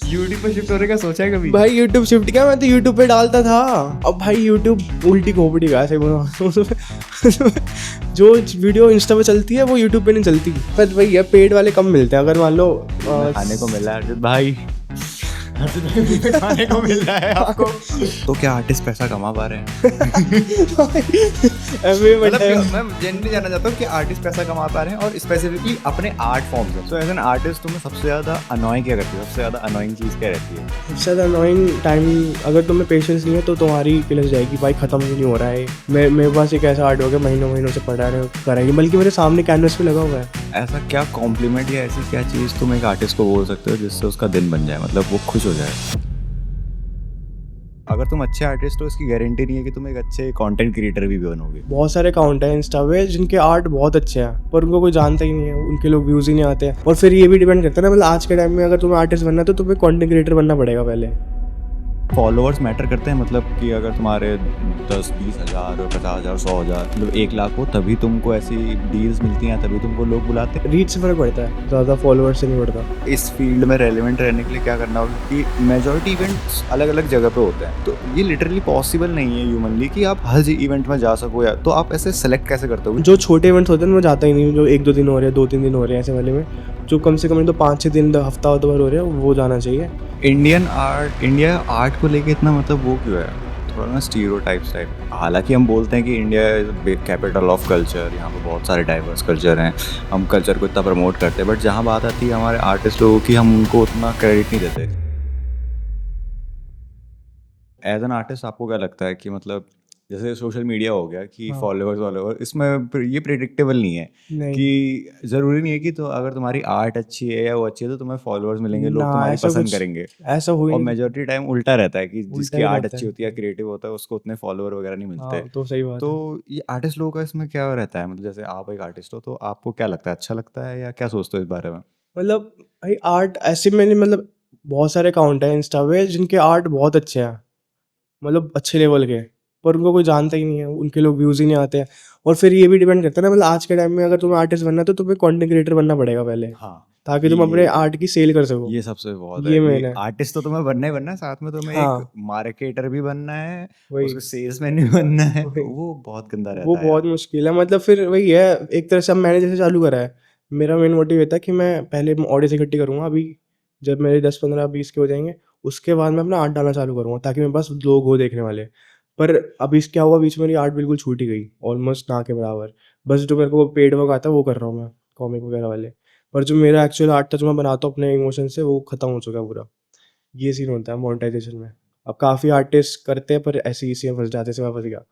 YouTube पे shift होने का सोचा है कभी? भाई यूट्यूब शिफ्ट किया, मैं तो यूट्यूब पे डालता था। अब भाई यूट्यूब उल्टी खोपड़ी का ऐसे जो वीडियो इंस्टा पे चलती है वो यूट्यूब पे नहीं चलती। पर वही है, पेड वाले कम मिलते हैं। अगर मान लो खाने को मिला है अर्जित भाई, खाने को मिल रहा है आपको। तो क्या आर्टिस्ट पैसा कमा पा रहे हैं? मतलब मैं जेन्युइनली जानना चाहता हूँ कि आर्टिस्ट पैसा कमा पा रहे हैं और स्पेसिफिकली अपने आर्ट फॉर्म से। सो एज एन आर्टिस्ट तुम्हें सबसे ज्यादा अनॉइंग क्या करती है? सबसे ज्यादा अनॉइंग चीज क्या रहती है? सबसे ज़्यादा अनोइंग टाइम, अगर तुम्हें पेशेंस नहीं है तो तुम्हारी पिलस जाएगी भाई, खत्म ही नहीं हो रहा है। मेरे पास एक ऐसा आर्ट हो गया, महीनों से पढ़ा रहे कराएगी, बल्कि मेरे सामने कैनवस पे लगा हुआ है। ऐसा क्या कॉम्प्लीमेंट या ऐसी क्या चीज़ तुम एक आर्टिस्ट को बोल सकते हो जिससे उसका दिन बन जाए, मतलब वो खुश हो जाए? अगर तुम अच्छे आर्टिस्ट हो इसकी गारंटी नहीं है कि तुम एक अच्छे कंटेंट क्रिएटर भी बनोगे। बहुत सारे अकाउंट हैं इंस्टा पे जिनके आर्ट बहुत अच्छे हैं पर उनको कोई जानता ही नहीं है, उनके लोग व्यूज़ ही नहीं आते हैं। और फिर ये भी डिपेंड करता है ना, मतलब आज के टाइम में अगर तुम्हें आर्टिस्ट बनना है तो तुम्हें कंटेंट क्रिएटर बनना पड़ेगा पहले। फॉलोअर्स मैटर करते हैं, मतलब कि अगर तुम्हारे 10-20 हज़ार 50 हज़ार 100 हज़ार मतलब 1 लाख हो तभी तुमको ऐसी डील्स मिलती हैं, तभी तुमको लोग बुलाते हैं। रीच से फर्क पड़ता है, ज़्यादा फॉलोअर से नहीं पड़ता। इस फील्ड में रेलिवेंट रहने के लिए क्या करना होगा कि मेजॉरिटी इवेंट्स अलग अलग जगह पे होते हैं, तो ये लिटरली पॉसिबल नहीं है ह्यूमनली कि आप हर इवेंट में जा सको। या तो आप ऐसे सेलेक्ट कैसे करते हो? जो छोटे इवेंट्स होते हैं मैं जाता ही नहीं, जो 1-2 दिन हो रहे हैं, 2-3 दिन हो रहे हैं, ऐसे वाले में जो कम से कम तो 5-6 दिन हफ्ता हो रहे हैं वो जाना चाहिए। इंडिया आर्ट को लेके इतना मतलब वो क्यों है, थोड़ा ना स्टीरियोटाइप्स टाइप? हालांकि हम बोलते हैं कि India is capital of culture, यहाँ पे बहुत सारे डाइवर्स कल्चर हैं, हम कल्चर को इतना प्रमोट करते हैं, बट जहाँ बात आती है हमारे आर्टिस्ट लोगों की, हम उनको उतना क्रेडिट नहीं देते। एज एन आर्टिस्ट आपको क्या लगता है कि मतलब जैसे सोशल मीडिया हो गया कि फॉलोअर्स इसमें ये प्रेडिक्टेबल नहीं है कि ज़रूरी नहीं है कि तो अगर तुम्हारी आर्ट अच्छी है या वो अच्छी है तो तुम्हें फॉलोअर्स मिलेंगे, लोग तुम्हारी पसंद करेंगे। ऐसा हुई और मेजॉरिटी टाइम उल्टा रहता है कि जिसकी आर्ट अच्छी होती है, क्रिएटिव होता है, उसको उतने फॉलोअर वगैरह नहीं मिलते। तो सही बात है। तो ये आर्टिस्ट लोगों का इसमें क्या रहता है, मतलब जैसे आप एक आर्टिस्ट हो तो आपको क्या लगता है, अच्छा लगता है या क्या सोचते हो इस बारे में? मतलब भाई आर्ट ऐसे मैंने मतलब बहुत सारे अकाउंट हैं इंस्टा पे जिनके आर्ट बहुत अच्छे हैं, मतलब अच्छे लेवल के, पर उनको कोई जानता ही नहीं है, उनके लोग व्यूज़ ही नहीं आते हैं। और फिर ये भी डिपेंड करता है ना, मतलब आज के टाइम में अगर तुम्हें आर्टिस्ट बनना है तो तुम्हें कंटेंट क्रिएटर बनना पड़ेगा पहले। हाँ, ताकि तुम अपने आर्ट की सेल कर सको। ये सबसे बहुत ये है मेन कि है। आर्टिस्ट तो तुम्हें बनना ही बनना है, साथ में तुम्हें हाँ। एक मार्केटर भी बनना है, वही। उसको सेल्समैन भी बनना है। वही। वो बहुत गंदा रहता वो है बहुत यार। मुश्किल है, मतलब फिर वही है, एक तरह से अब मैंने जैसे चालू करा है, मेरा मेन मोटिव ये था कि मैं पहले ऑडियंस इकट्ठी करूँगा, अभी जब मेरे 10-15-20 के हो जाएंगे उसके बाद मैं अपना आर्ट डालना चालू करूँगा ताकि मेरे पास लोग हो देखने वाले। पर अभी क्या हुआ, बीच में मेरी आर्ट बिल्कुल छूट ही गई, ऑलमोस्ट ना के बराबर। बस जो मेरे को पेड वर्क आता है वो कर रहा हूँ मैं, कॉमिक वगैरह वाले। पर जो मेरा एक्चुअल आर्ट था जो मैं बनाता हूँ अपने इमोशन से, वो ख़त्म हो चुका है पूरा। ये सीन होता है मोनेटाइजेशन में। अब काफ़ी आर्टिस्ट करते हैं पर ऐसे ही इसी में फंस जाते, जैसे मैं फंस गया।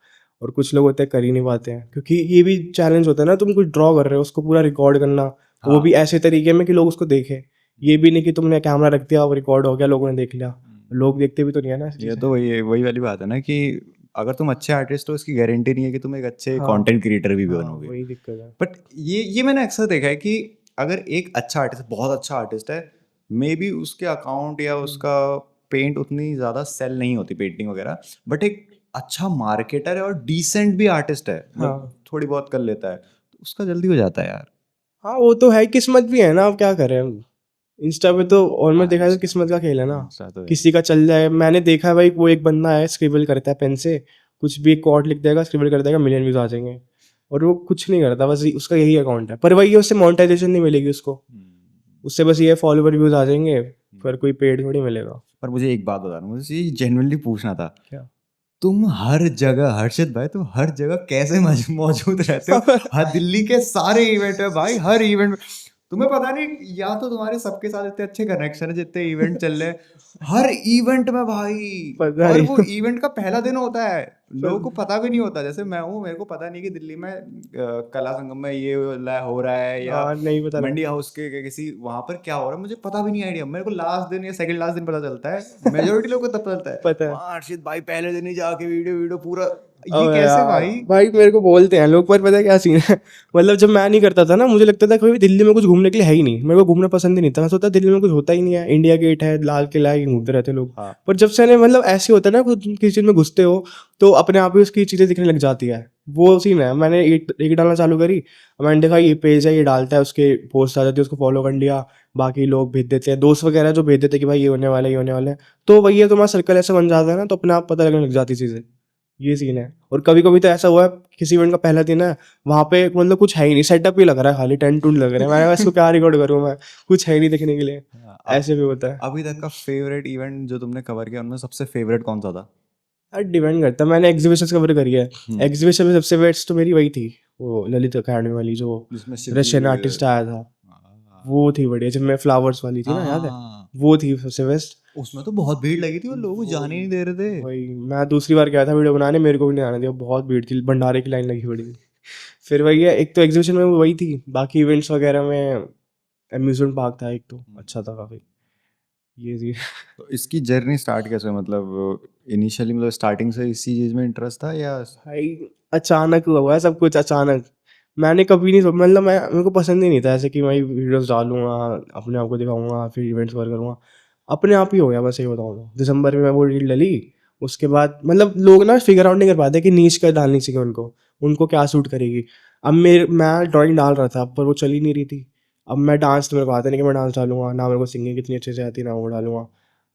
और कुछ लोग होते हैं कर ही नहीं पाते हैं, क्योंकि ये भी चैलेंज होता है ना, तुम कुछ ड्रॉ कर रहे हो उसको पूरा रिकॉर्ड करना, वो भी ऐसे तरीके में कि लोग उसको देखें। ये भी नहीं कि तुमने कैमरा रख दिया और रिकॉर्ड हो गया, लोगों ने देख लिया। लोग देखते भी तो नहीं है ना। ये तो वही वाली बात है ना कि अगर तुम अच्छे आर्टिस्ट हो इसकी गारंटी नहीं है कि तुम एक अच्छे कंटेंट क्रिएटर भी बनोगे। वही दिक्कत है। बट ये मैंने अक्सर देखा है कि अगर एक अच्छा आर्टिस्ट, बहुत अच्छा आर्टिस्ट है, मे बी उसके अकाउंट या उसका पेंट उतनी ज़्यादा सेल नहीं होती, पेंटिंग वगैरह, बट एक अच्छा मार्केटर है और डिसेंट भी आर्टिस्ट है, मतलब थोड़ी बहुत कर लेता है, तो उसका जल्दी हो जाता है यार। हाँ वो तो है, किस्मत भी है ना, अब क्या करें हम। इंस्टा पे तो ऑलमोस्ट देखा जाए किस्मत का खेल है ना, किसी का चल जाए। मैंने देखा है भाई, वो एक बंदा है स्क्रिबल करता है पेन से, कुछ भी एक कोड लिख देगा, स्क्रिबल कर देगा, मिलियन व्यूज आ जाएंगे। और वो कुछ नहीं करता, बस उसका यही अकाउंट है, पर वही उससे मोनेटाइजेशन नहीं मिलेगी उसको, उससे बस ये फॉलोवर व्यूज आ जाएंगे, पर कोई पेड थोड़ी मिलेगा। पर मुझे एक बात बताना, मुझे ये जेन्युइनली पूछना था, क्या तुम हर जगह, हर्षित भाई तुम हर जगह कैसे मौजूद रहते हो? हर दिल्ली के सारे इवेंट है भाई, हर इवेंट में तुम्हें पता नहीं, या तो तुम्हारे सबके साथ इतने अच्छे कनेक्शन है, जितने इवेंट चल रहे हैं, हर इवेंट में भाई। और वो इवेंट का पहला दिन होता है, लोगों को पता भी नहीं होता। जैसे मैं हूँ, मेरे को पता नहीं कि दिल्ली में कला संगम में ये हो रहा है या नहीं पता मंडी हाउस के किसी वहां पर क्या हो रहा है, मुझे पता भी नहीं आइडिया। मेरे को लास्ट दिन या सेकंड लास्ट दिन पता चलता है, मेजोरिटी लोगों को तब चलता है। पता है। हर्षित भाई पहले दिन ही जाके वीडियो पूरा, ये कैसे भाई मेरे को बोलते हैं लोग, पर पता है क्या सीन है, मतलब जब मैं नहीं करता था ना, मुझे लगता था कोई दिल्ली में कुछ घूमने के लिए है ही नहीं, मेरे को घूमना पसंद ही नहीं था। मैं सोचता दिल्ली में कुछ होता ही नहीं है, इंडिया गेट है, लाल किला है, घूमते रहते लोग। पर जब से मतलब ऐसे होता है ना, किसी चीज में घुसते हो तो अपने आप ही उसकी चीज़ें दिखने लग जाती है। वो सीन है, मैंने एक डालना चालू करी, मैंने देखा ये पेज है, ये डालता है, उसके पोस्ट आ जाती है, उसको फॉलो कर लिया, बाकी लोग भेज देते हैं, दोस्त वगैरह जो भेज देते हैं कि भाई ये होने वाला है, ये होने वाला है। तो वही है, तुम्हारा सर्कल ऐसा बन जाता है ना, तो अपने आप पता लगने लग जाती चीज़ें। ये सीन है। और कभी-कभी तो ऐसा हुआ है, किसी इवेंट का पहला दिन है, वहाँ पे मतलब कुछ है ही नहीं, सेटअप ही लग रहा है, खाली टेंट-वेंट लग रहे हैं। मैंने कहा इसको क्या रिकॉर्ड करूँ मैं, कुछ है ही नहीं देखने के लिए। हाँ, ऐसे भी होता है। अभी तक का फेवरेट इवेंट जो तुमने कवर किया उनमें सबसे फेवरेट कौन सा था? यार डिपेंड करता है, मैंने एग्जीबिशंस कवर करी है। एग्जीबिशन में सबसे बेस्ट तो मेरी वही थी, वो ललित अकेडमी वाली, जो जिसमें शिवजी रशियन आर्टिस्ट आया था, हाँ, वो थी बढ़िया। जब मैं फ्लावर्स वाली थी ना, याद है? हाँ, वो थी सबसे बेस्ट। उसमें तो बहुत भीड़ लगी थी और लोग जाने ही नहीं दे रहे थे। वही मैं दूसरी बार गया था वीडियो बनाने, मेरे को भी नहीं आने दिया, बहुत भीड़ थी, भंडारे की लाइन लगी पड़ी थी। फिर वही है, एक तो एग्जीबिशन में वही थी, बाकी इवेंट्स वगैरह में अम्यूजमेंट पार्क था एक, तो अच्छा था काफ़ी। ये थी। तो इसकी जर्नी स्टार्ट कैसे हुई? मतलब इनिशियली मतलब स्टार्टिंग से इसी चीज में इंटरेस्ट था या? भाई अचानक हुआ है सब कुछ, अचानक। मैंने कभी नहीं मतलब मेरे को पसंद ही नहीं था ऐसे कि मैं वीडियोस डालूंगा, अपने आप को दिखाऊंगा, फिर इवेंट्स कवर करूंगा। अपने आप ही हो गया, बस ये बताऊँ तो दिसंबर में मैं वो रील डाली। उसके बाद मतलब लोग ना फिगर आउट नहीं कर पाते कि नीच क्या डालनी चाहिए उनको, उनको क्या सूट करेगी। अब मैं ड्राइंग डाल रहा था, पर वो चल ही नहीं रही थी। अब मैं डांस तो मेरे को आता नहीं कि मैं डांस डालूंगा ना, मेरे को सिंगिंग कितनी अच्छे से आती है ना, वो डालूंगा।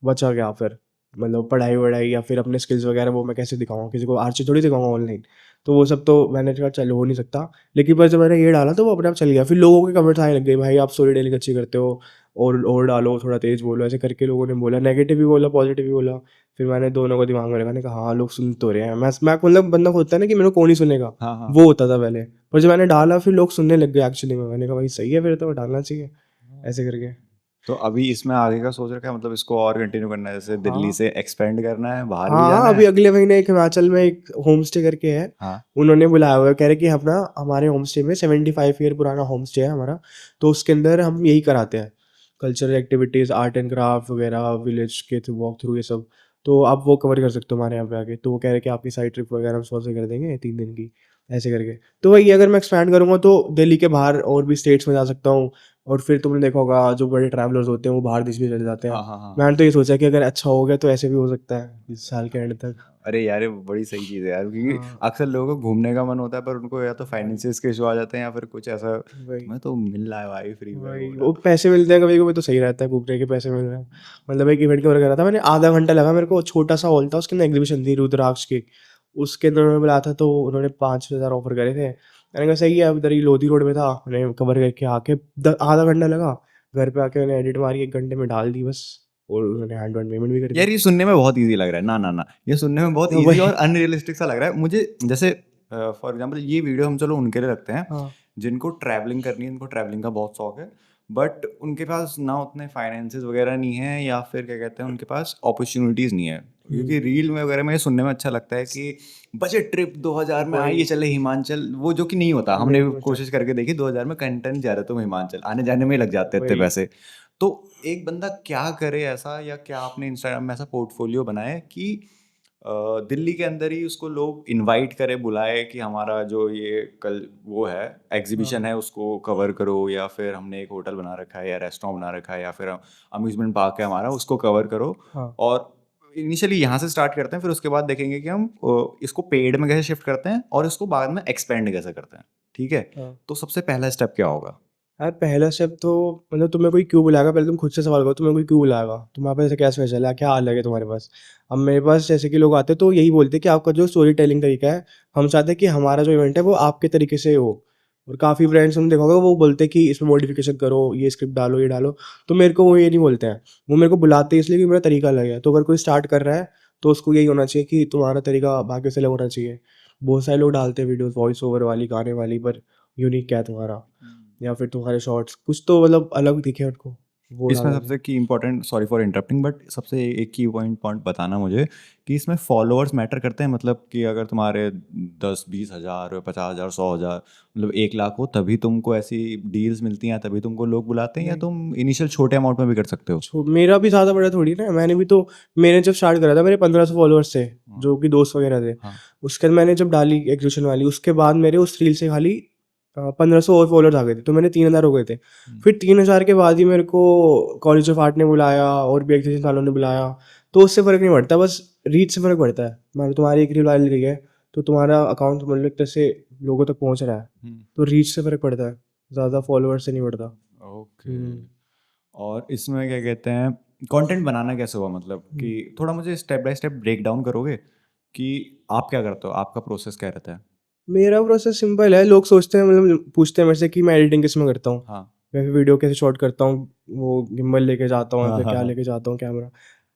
बचा गया फिर, मतलब पढ़ाई वढ़ाई या फिर अपने स्किल्स वगैरह वो मैं कैसे दिखाऊंगा, किसी को आर्ची थोड़ी दिखाऊंगा ऑनलाइन। तो वो सब तो मैंने कहा चलो हो नहीं सकता। लेकिन बस जब मैंने ये डाला तो वो अपने आप चल गया। फिर लोगों के कमेंट्स आने लग गए, भाई आप स्टोरी टेलिंग अच्छी करते हो, और डालो, थोड़ा तेज़ बोलो, ऐसे करके लोगों ने बोला, नेगेटिव भी बोला, पॉजिटिव भी बोला। फिर मैंने दोनों को दिमाग में रखा, मैंने कहा हाँ लोग सुन तो रहे हैं। मैं मतलब बंदा को होता है ना कि मेरे को कौन ही सुनेगा, हाँ हाँ। वो होता था पहले। पर जब मैंने डाला फिर लोग सुनने लग गए एक्चुअली में। मैंने कहा भाई सही है, फिर तो डालना चाहिए, ऐसे करके। तो अभी इसमें आगे का सोच रखा है, मतलब इसको और कंटिन्यू करना है, जैसे दिल्ली हाँ से एक्सपेंड करना है, बाहर भी हाँ, जाना अभी है? अगले महीने एक हिमाचल में एक होम स्टे करके है, हाँ उन्होंने बुलाया हुआ है। कह रहे कि हम ना, हमारे होम स्टे में 75 ईयर पुराना होम स्टे है हमारा, तो उसके अंदर हम यही कराते हैं, cultural activities, art and craft वगैरह, विलेज के थ्रू वॉक थ्रू, ये सब। तो आप वो कवर कर सकते हो हमारे यहाँ पे आके। तो वो कह रहे कि आपकी साइड ट्रिप वगैरह हम स्पॉन्सर कर देंगे 3 दिन की, ऐसे करके। तो वही, अगर मैं एक्सपैंड करूँगा तो दिल्ली के बाहर और भी स्टेट्स में जा सकता हूँ। और फिर तुमने देखा होगा जो बड़े ट्रैवलर्स होते हैं वो बाहर देश भी चले जाते हैं। हाँ हाँ हाँ। मैंने तो ये सोचा कि अगर अच्छा हो गया तो ऐसे भी हो सकता है इस साल के एंड तक। अरे यार ये बड़ी सही चीज़ है यार, क्योंकि हाँ, अक्सर लोगों को घूमने का मन होता है पर उनको या तो फाइनेंसिस के इशू आ जाते हैं या फिर कुछ ऐसा। वही मैं तो मिल रहा है भाई, फ्री में वही घूम रहा वो पैसे मिलते हैं कभी कभी, तो सही रहता है, घूमने के पैसे मिल रहे हैं। मतलब एक इवेंट कवर करा था मैंने, आधा घंटा लगा मेरे को, छोटा सा हॉल था, उसके अंदर एग्जीबिशन थी रुद्राक्ष की। उसके अंदर उन्होंने बुलाया था, तो उन्होंने 5,000 ऑफर करे थे। मैंने कहा सही है, अब इधर ही लोधी रोड में था, मैंने कवर करके आके आधा घंटा लगा, घर पे आके मैंने एडिट मारी, 1 घंटे में डाल दी बस। और उन्होंने हैंड ऑन पेमेंट भी कर दी। यार। ये सुनने में बहुत इजी लग रहा है, ना ना ना, ये सुनने में बहुत तो इजी वही। और अनरियलिस्टिक सा लग रहा है मुझे। जैसे फॉर एग्जांपल ये वीडियो हम चलो उनके लिए रखते हैं हाँ जिनको ट्रैवलिंग करनी है, उनको ट्रैवलिंग का बहुत शौक है, बट उनके पास ना उतने फाइनेंसेस वगैरह नहीं है, या फिर क्या कहते हैं उनके पास अपॉर्चुनिटीज़ नहीं है। क्योंकि रील में वगैरह में ये सुनने में अच्छा लगता है कि बजट ट्रिप 2000 में आइए चले हिमाचल, वो जो कि नहीं होता। हमने नहीं भी होता। कोशिश करके देखी, 2000 में कंटेंट जा रहे तुम हिमाचल, आने जाने में ही लग जाते हैं इतने वही। पैसे। तो एक बंदा क्या करे ऐसा, या क्या आपने इंस्टाग्राम में ऐसा पोर्टफोलियो बनाया है कि दिल्ली के अंदर ही उसको लोग इनवाइट करे, बुलाए कि हमारा जो ये कल वो है एग्जीबिशन हाँ है उसको कवर करो, या फिर हमने एक होटल बना रखा है या रेस्टोरेंट बना रखा है या फिर अम्यूजमेंट पार्क है हमारा, उसको कवर करो। हाँ और इनिशियली यहाँ से स्टार्ट करते हैं, फिर उसके बाद देखेंगे कि हम इसको पेड में कैसे शिफ्ट करते हैं और इसको बाद में एक्सपेंड कैसे करते हैं। ठीक है? हाँ। तो सबसे पहला स्टेप क्या होगा? यार पहला स्टेप तो, मतलब तुम्हें कोई क्यों बुलाएगा, पहले तुम खुद से सवाल करो, तुम्हें कोई क्यों बुलाएगा, तुम्हारे पास ऐसा क्या स्पेशल है, क्या अलग है तुम्हारे पास। अब मेरे पास जैसे कि लोग आते हैं तो यही बोलते हैं कि आपका जो स्टोरी टेलिंग तरीका है, हम चाहते हैं कि हमारा जो इवेंट है वो आपके तरीके से हो। और काफ़ी ब्रांड्स तुम देखोगे वो बोलते हैं कि इसमें मॉडिफिकेशन करो, ये स्क्रिप्ट डालो, ये डालो। तो मेरे को वो ये नहीं बोलते हैं, वो मेरे को बुलाते हैं इसलिए कि मेरा तरीका अलग है। तो अगर कोई स्टार्ट कर रहा है तो उसको यही होना चाहिए कि तुम्हारा तरीका बाकी से अलग होना चाहिए। बहुत सारे लोग डालते हैं वीडियोस वॉइस ओवर वाली, गाने वाली, पर यूनिक क्या है तुम्हारा, या फिर तुम्हारे शॉर्ट्स कुछ तो मतलब अलग दिखे उनको, वो इसमें डाला जाए। सबसे की important, sorry for interrupting, but सबसे एक की पॉइंट बताना मुझे कि इसमें फॉलोअर्स मैटर करते हैं। मतलब कि अगर तुम्हारे 10-20 हज़ार 50,000 100,000 मतलब 1 लाख हो तभी तुमको ऐसी डील्स मिलती हैं, तभी तुमको लोग बुलाते हैं, या नहीं, तुम इनिशियल छोटे अमाउंट में भी कर सकते हो? मेरा भी ज़्यादा बड़ा थोड़ी ना, मैंने भी तो, मैंने जब स्टार्ट करा था मेरे 1500 फॉलोअर्स थे, हाँ जो कि दोस्त वगैरह थे। हाँ। उसके बाद मैंने जब डाली एग्जीबिशन वाली, उसके बाद मेरे उस रील से खाली 1500 और फॉलोअर्स आ गए थे, तो मैंने 3000 हो गए थे। फिर 3000 के बाद ही मेरे को कॉलेज ऑफ आर्ट ने बुलाया और भी एक्सटेंशन वालों ने बुलाया। तो उससे फ़र्क नहीं पड़ता, बस रीच से फ़र्क पड़ता है। मान लो तुम्हारी एक रील वायरल गई है, तो तुम्हारा अकाउंट मतलब एक तरह से लोगों तक पहुंच रहा है, तो रीच से फ़र्क पड़ता है, ज़्यादा फॉलोअर्स से नहीं पड़ता। ओके। और इसमें क्या कहते हैं, कंटेंट बनाना कैसे हुआ, मतलब कि थोड़ा मुझे step by step break down करोगे कि आप क्या करते हो, आपका प्रोसेस क्या रहता है? मेरा प्रोसेस सिंपल है। लोग सोचते हैं, मतलब पूछते हैं मेरे से कि मैं एडिटिंग किस में करता हूँ, हाँ मैं फिर वीडियो कैसे शॉट करता हूँ, वो गिम्बल लेके जाता हूँ या हाँ फिर हाँ क्या हाँ लेके जाता हूँ कैमरा।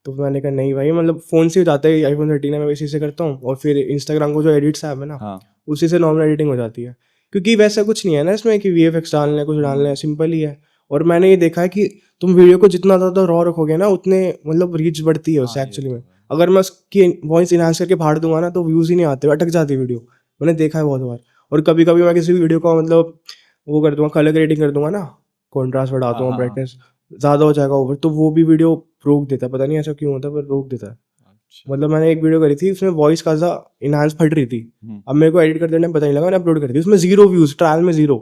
तो मैंने कहा नहीं भाई, मतलब फ़ोन से ही हो जाता है, iPhone 13 है, मैं इसी से करता हूँ। और फिर इंस्टाग्राम को जो एडिट्स ऐप है ना, हाँ। उसी से नॉर्मल एडिटिंग हो जाती है। क्योंकि वैसा कुछ नहीं है ना इसमें कि VFX डालना है, कुछ डालना है, सिंपल ही है। और मैंने ये देखा है कि तुम वीडियो को जितना ज़्यादा रॉ रखोगे ना, उतने मतलब रीच बढ़ती है उससे हाँ, ये एक्चुअली तो में। है। अगर मैं उसकी वॉइस इनहांस करके फाड़ दूंगा ना, तो व्यूज़ ही नहीं आते, अटक जाती है वीडियो। मैंने देखा है बहुत बार। और कभी कभी मैं किसी वीडियो को मतलब वो कर दूंगा, कलर ग्रेडिंग कर दूंगा ना, कॉन्ट्रास्ट बढ़ा हाँ दूंगा, हाँ हाँ। ब्राइटनेस ज़्यादा हो जाएगा ओवर, तो वो भी वीडियो रोक देता है। पता नहीं ऐसा क्यों होता है, पर रोक देता है। अच्छा। मतलब मैंने एक वीडियो करी थी, उसमें वॉइस खासा इनहांस फट रही थी। अब मेरे को एडिट करते टाइम पता नहीं लगा, मैंने अपलोड कर दी, उसमें 0 व्यूज़, ट्रायल में 0।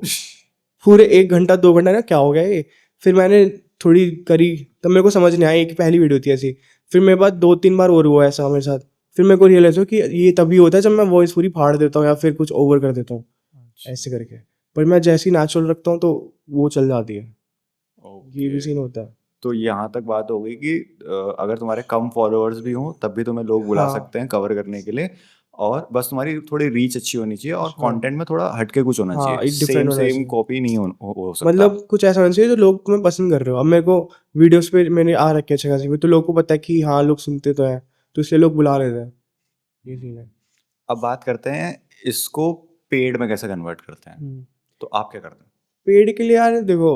पूरे 1 घंटा 2 घंटा ना, क्या हो गया ये? फिर मैंने थोड़ी करी, तब मेरे को समझ नहीं आया, एक पहली वीडियो थी ऐसी। फिर मेरे बाद 2-3 बार और हुआ ऐसा मेरे साथ। फिर मेरे को रियलाइज़ हुआ कि ये तभी होता है जब मैं वॉइस पूरी फाड़ देता हूँ या फिर कुछ ओवर कर देता हूँ, ऐसे अच्छा। करके। पर मैं जैसे ही नेचुरल रखता हूँ तो वो चल जाती है। ये भी ओके। सीन होता है। तो यहाँ तक बात हो गई कि अगर तुम्हारे कम फॉलोअर्स भी हों तब भी तुम्हें लोग बुला हाँ, सकते हैं कवर करने के लिए, और बस तुम्हारी थोड़ी रीच अच्छी होनी चाहिए और हाँ, कंटेंट में थोड़ा हटके कुछ होना हाँ, चाहिए, एक डिफरेंट सेम होना सेम चाहिए। कॉपी नहीं हो सकता। मतलब कुछ ऐसा होना चाहिए जो लोग तुम्हें पसंद कर रहे हो। अब मेरे को वीडियोज़ पे मैंने आ रखे अच्छे खासी, तो लोगों को पता है कि हाँ, लोग सुनते तो हैं, तो इसलिए लोग बुला लेते हैं। ये सीन है। अब बात करते हैं इसको पेड में कैसे कन्वर्ट करते हैं, हुँ। तो आप क्या करते हैं? पेड के लिए यार देखो,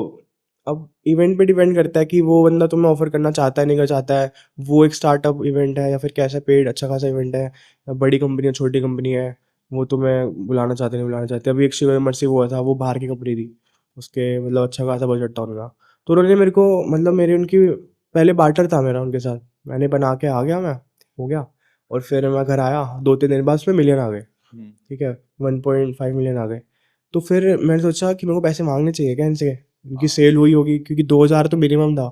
अब इवेंट पे डिपेंड करता है कि वो बंदा तुम्हें ऑफर करना चाहता है नहीं करना चाहता है। वो एक स्टार्टअप इवेंट है या फिर कैसा पेड अच्छा खासा इवेंट है, या बड़ी कंपनी है छोटी कंपनी है, वो तुम्हें बुलाना चाहते नहीं बुलाना चाहते। अभी एक शिव इमर्सिव हुआ था, वो बाहर की कंपनी थी, उसके मतलब अच्छा खासा बजट था उनका। तो उन्होंने मेरे को मतलब मेरी उनकी पहले बार्टर था मेरा उनके साथ, मैंने बना के आ गया मैं, हो गया। और फिर मैं घर आया, 2-3 दिन बाद उसमें मिलियन आ गए। हम्म। ठीक है, 1.5 मिलियन आ गए। तो फिर मैंने सोचा कि मेरे को पैसे मांगने चाहिए क्या इनसे, उनकी हाँ। सेल हुई होगी, क्योंकि 2000 तो मिनिमम था।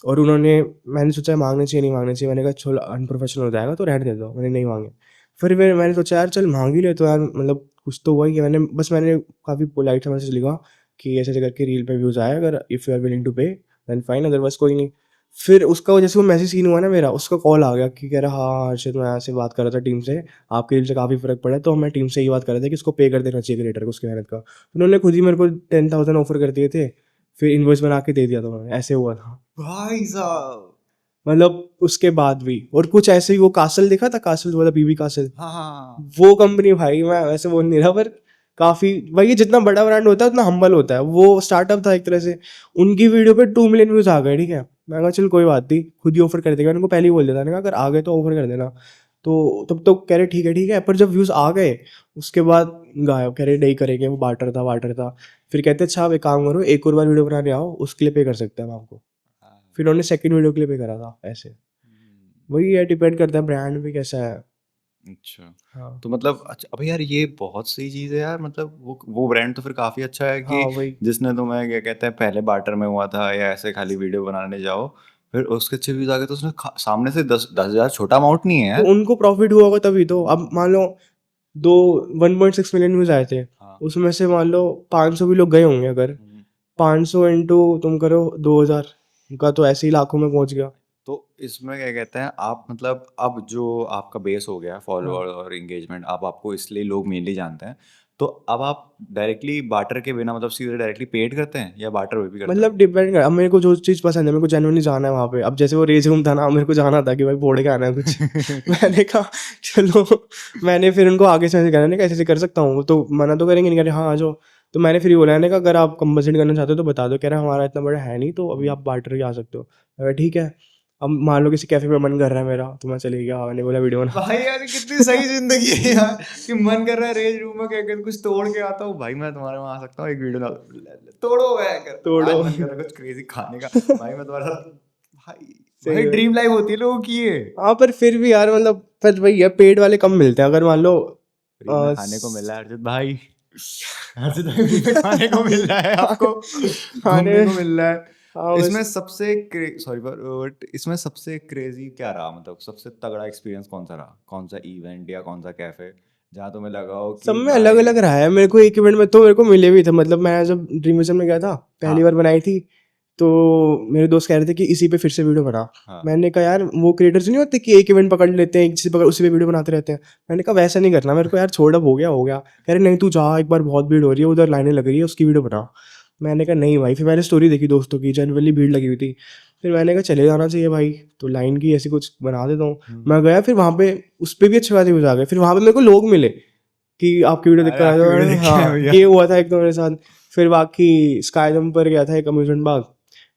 और उन्होंने, मैंने सोचा मांगने चाहिए नहीं मांगने चाहिए, मैंने कहा चलो अनप्रोफेशनल हो जाएगा तो रहने दे दो, मैंने नहीं मांगे। फिर मैंने सोचा यार चल मांग ही ले तो यार, मतलब कुछ तो हुआ ही है। मैंने काफ़ी पोलाइट सा मैसेज लिखा कि ऐसे ऐसे करके रील पे व्यूज़ आए, अगर if you are willing to pay then fine, otherwise कोई नहीं। फिर उसका जैसे वो मैसेज सीन हुआ ना मेरा, उसका कॉल आ गया कि कह रहा हाँ हर्षित, मैं ऐसे बात कर रहा था टीम से, आपकी रील से काफ़ी फ़र्क पड़ा है, तो मैं टीम से ये बात कर रहा था कि इसको पे कर देना चाहिए क्रिएटर को उसकी मेहनत का। उन्होंने खुद ही मेरे को 10,000 ऑफर कर दिए थे, फिर इनवॉइस बना के दे दिया था उन्होंने, ऐसे हुआ था। भाई साहब। मतलब उसके बाद भी और कुछ ऐसे ही, वो कासल देखा था, कासल जो था, बीबी कासल, हाँ हाँ हाँ। वो कंपनी भाई, मैं वैसे बोल नहीं रहा, पर काफ़ी भाई, जितना बड़ा ब्रांड होता है उतना हम्बल होता है। वो स्टार्टअप था एक तरह से, उनकी वीडियो पे 2 मिलियन व्यूज़ आ गए। ठीक है, मैं कहा चल कोई बात नहीं, खुद ही ऑफर कर देगा। मैंने उनको पहले ही बोल दिया था, मैंने कहा अगर आ गए तो ऑफर कर देना। तो तब तो कह रहे ठीक है, पर जब व्यूज़ आ गए उसके बाद गायब, कह रहे नहीं करेंगे, वो बार्टर था। फिर कहते अच्छा आप एक काम करो, एक और बार वीडियो बनाने आओ, उसके लिए पे कर सकते हैं हम आपको। हाँ। फिर उन्होंने सेकंड वीडियो के लिए पे करा था ऐसे। वही है, डिपेंड करता है ब्रांड भी कैसा है। अच्छा। हाँ, तो मतलब अच्छा, अबे यार ये बहुत सही चीज़ है यार, मतलब वो ब्रांड तो फिर काफ़ी अच्छा है कि हाँ वही। जिसने तुम्हें क्या कहते हैं पहले बार्टर में हुआ था या ऐसे खाली वीडियो बनाने जाओ, फिर उसके अच्छे व्यूज़ आ गए, तो उसने सामने से 10,000 छोटा अमाउंट नहीं है तो यार। उनको प्रॉफिट हुआ होगा तभी तो। अब मान लो दो 1.6 मिलियन व्यूज आए थे, हाँ। उसमें से मान लो 500 भी लोग गए होंगे, अगर हम्म। 500 इंटू तुम करो 2000, उनका तो ऐसे ही लाखों में पहुंच गया। तो इसमें क्या कहते हैं आप, मतलब अब जो आपका बेस हो गया हाँ, फॉलोअर और एंगेजमेंट, अब आपको इसलिए लोग मेनली जानते हैं, तो अब आप डायरेक्टली बार्टर के बिना मतलब सीधे डायरेक्टली पेड करते हैं या बार्टर भी करते हो? मतलब डिपेंड कर, अब मेरे को जो चीज़ पसंद है, मेरे को जेन्युइनली जाना है वहाँ पे। अब जैसे वो रेज रूम था ना, मेरे को जाना था कि भाई फोड़ के आना है कुछ। मैंने कहा चलो, मैंने फिर उनको आगे से कहा, मैंने कहा ऐसे ऐसे कर सकता हूँ, तो मना तो करेंगे नहीं, कह रहे हाँ आ जाओ। तो मैंने फिर ये बोला, मैंने कहा अगर आप कंपनसेट करना चाहते हो तो बता दो। कह रहा हमारा इतना बड़ा है नहीं, तो अभी आप बार्टर ही आ सकते हो। मैं कहा, ठीक है। अब मान लो किसी कैफे में मन कर रहा है मेरा, तो मैं चले गया, मैंने बोला वीडियो बना। भाई यार कितनी सही जिंदगी है यार, कि मन कर रहा है रेज रूम में क्या कहते कुछ तोड़ के आता हूँ, भाई मैं तुम्हारे वहां आ सकता हूँ, एक वीडियो डाल तोड़ो मैं तोड़ो। आज मन कर रहा है कुछ क्रेजी खाने का, भाई मैं तुम्हारे साथ, भाई सही भाई है। ड्रीम लाइफ होती है लोगों की ये। हाँ, पर फिर भी यार मतलब फिर वही है, पेड वाले कम मिलते हैं। अगर मान लो फ्री में खाने को मिल रहा है अर्जित भाई। हर्षित भाई फ्री में खाने को मिल रहा है आपको, खाने घूमने को मिल रहा है। हाँ इसमें बस सबसे सॉरी बट इसमें सबसे क्रेजी क्या रहा, मतलब सबसे तगड़ा एक्सपीरियंस कौन सा रहा, कौन सा इवेंट या कौन सा कैफे जहाँ तुम्हें लगा हो सब कि में अलग भाई। अलग रहा है। मेरे को एक इवेंट में तो मेरे को मिले भी थे, मतलब मैं जब ड्रीम विजन में गया था पहली हाँ बार बनाई थी, तो मेरे दोस्त कह रहे थे कि इसी पे फिर से वीडियो बना। हाँ मैंने कहा यार वो क्रिएटर्स नहीं होते कि एक इवेंट पकड़ लेते हैं, एक चीज पकड़ उसी पे वीडियो बनाते रहते हैं। मैंने कहा वैसा नहीं करना मेरे को यार, छोड़ अब हो गया। कह रहे नहीं तू जा, एक बार बहुत भीड़ हो रही है उधर, लाइनें लग रही है, उसकी वीडियो बना। मैंने कहा नहीं भाई, फिर मैंने स्टोरी देखी दोस्तों की, जनरली भीड़ लगी हुई थी। फिर मैंने कहा चले जाना चाहिए भाई, तो लाइन की ऐसी कुछ बना देता हूँ। मैं गया, फिर वहाँ पे उस पर भी अच्छी खासी व्यूज आ गए। फिर वहाँ पे मेरे को लोग मिले कि आपकी वीडियो देख अरे कर आए आपकी वीडियो हो। देख के आए हाँ, भैया। ये हुआ था एक तो मेरे साथ। फिर बाकी स्काई जंप पर गया था एक अम्यूजमेंट पार्क,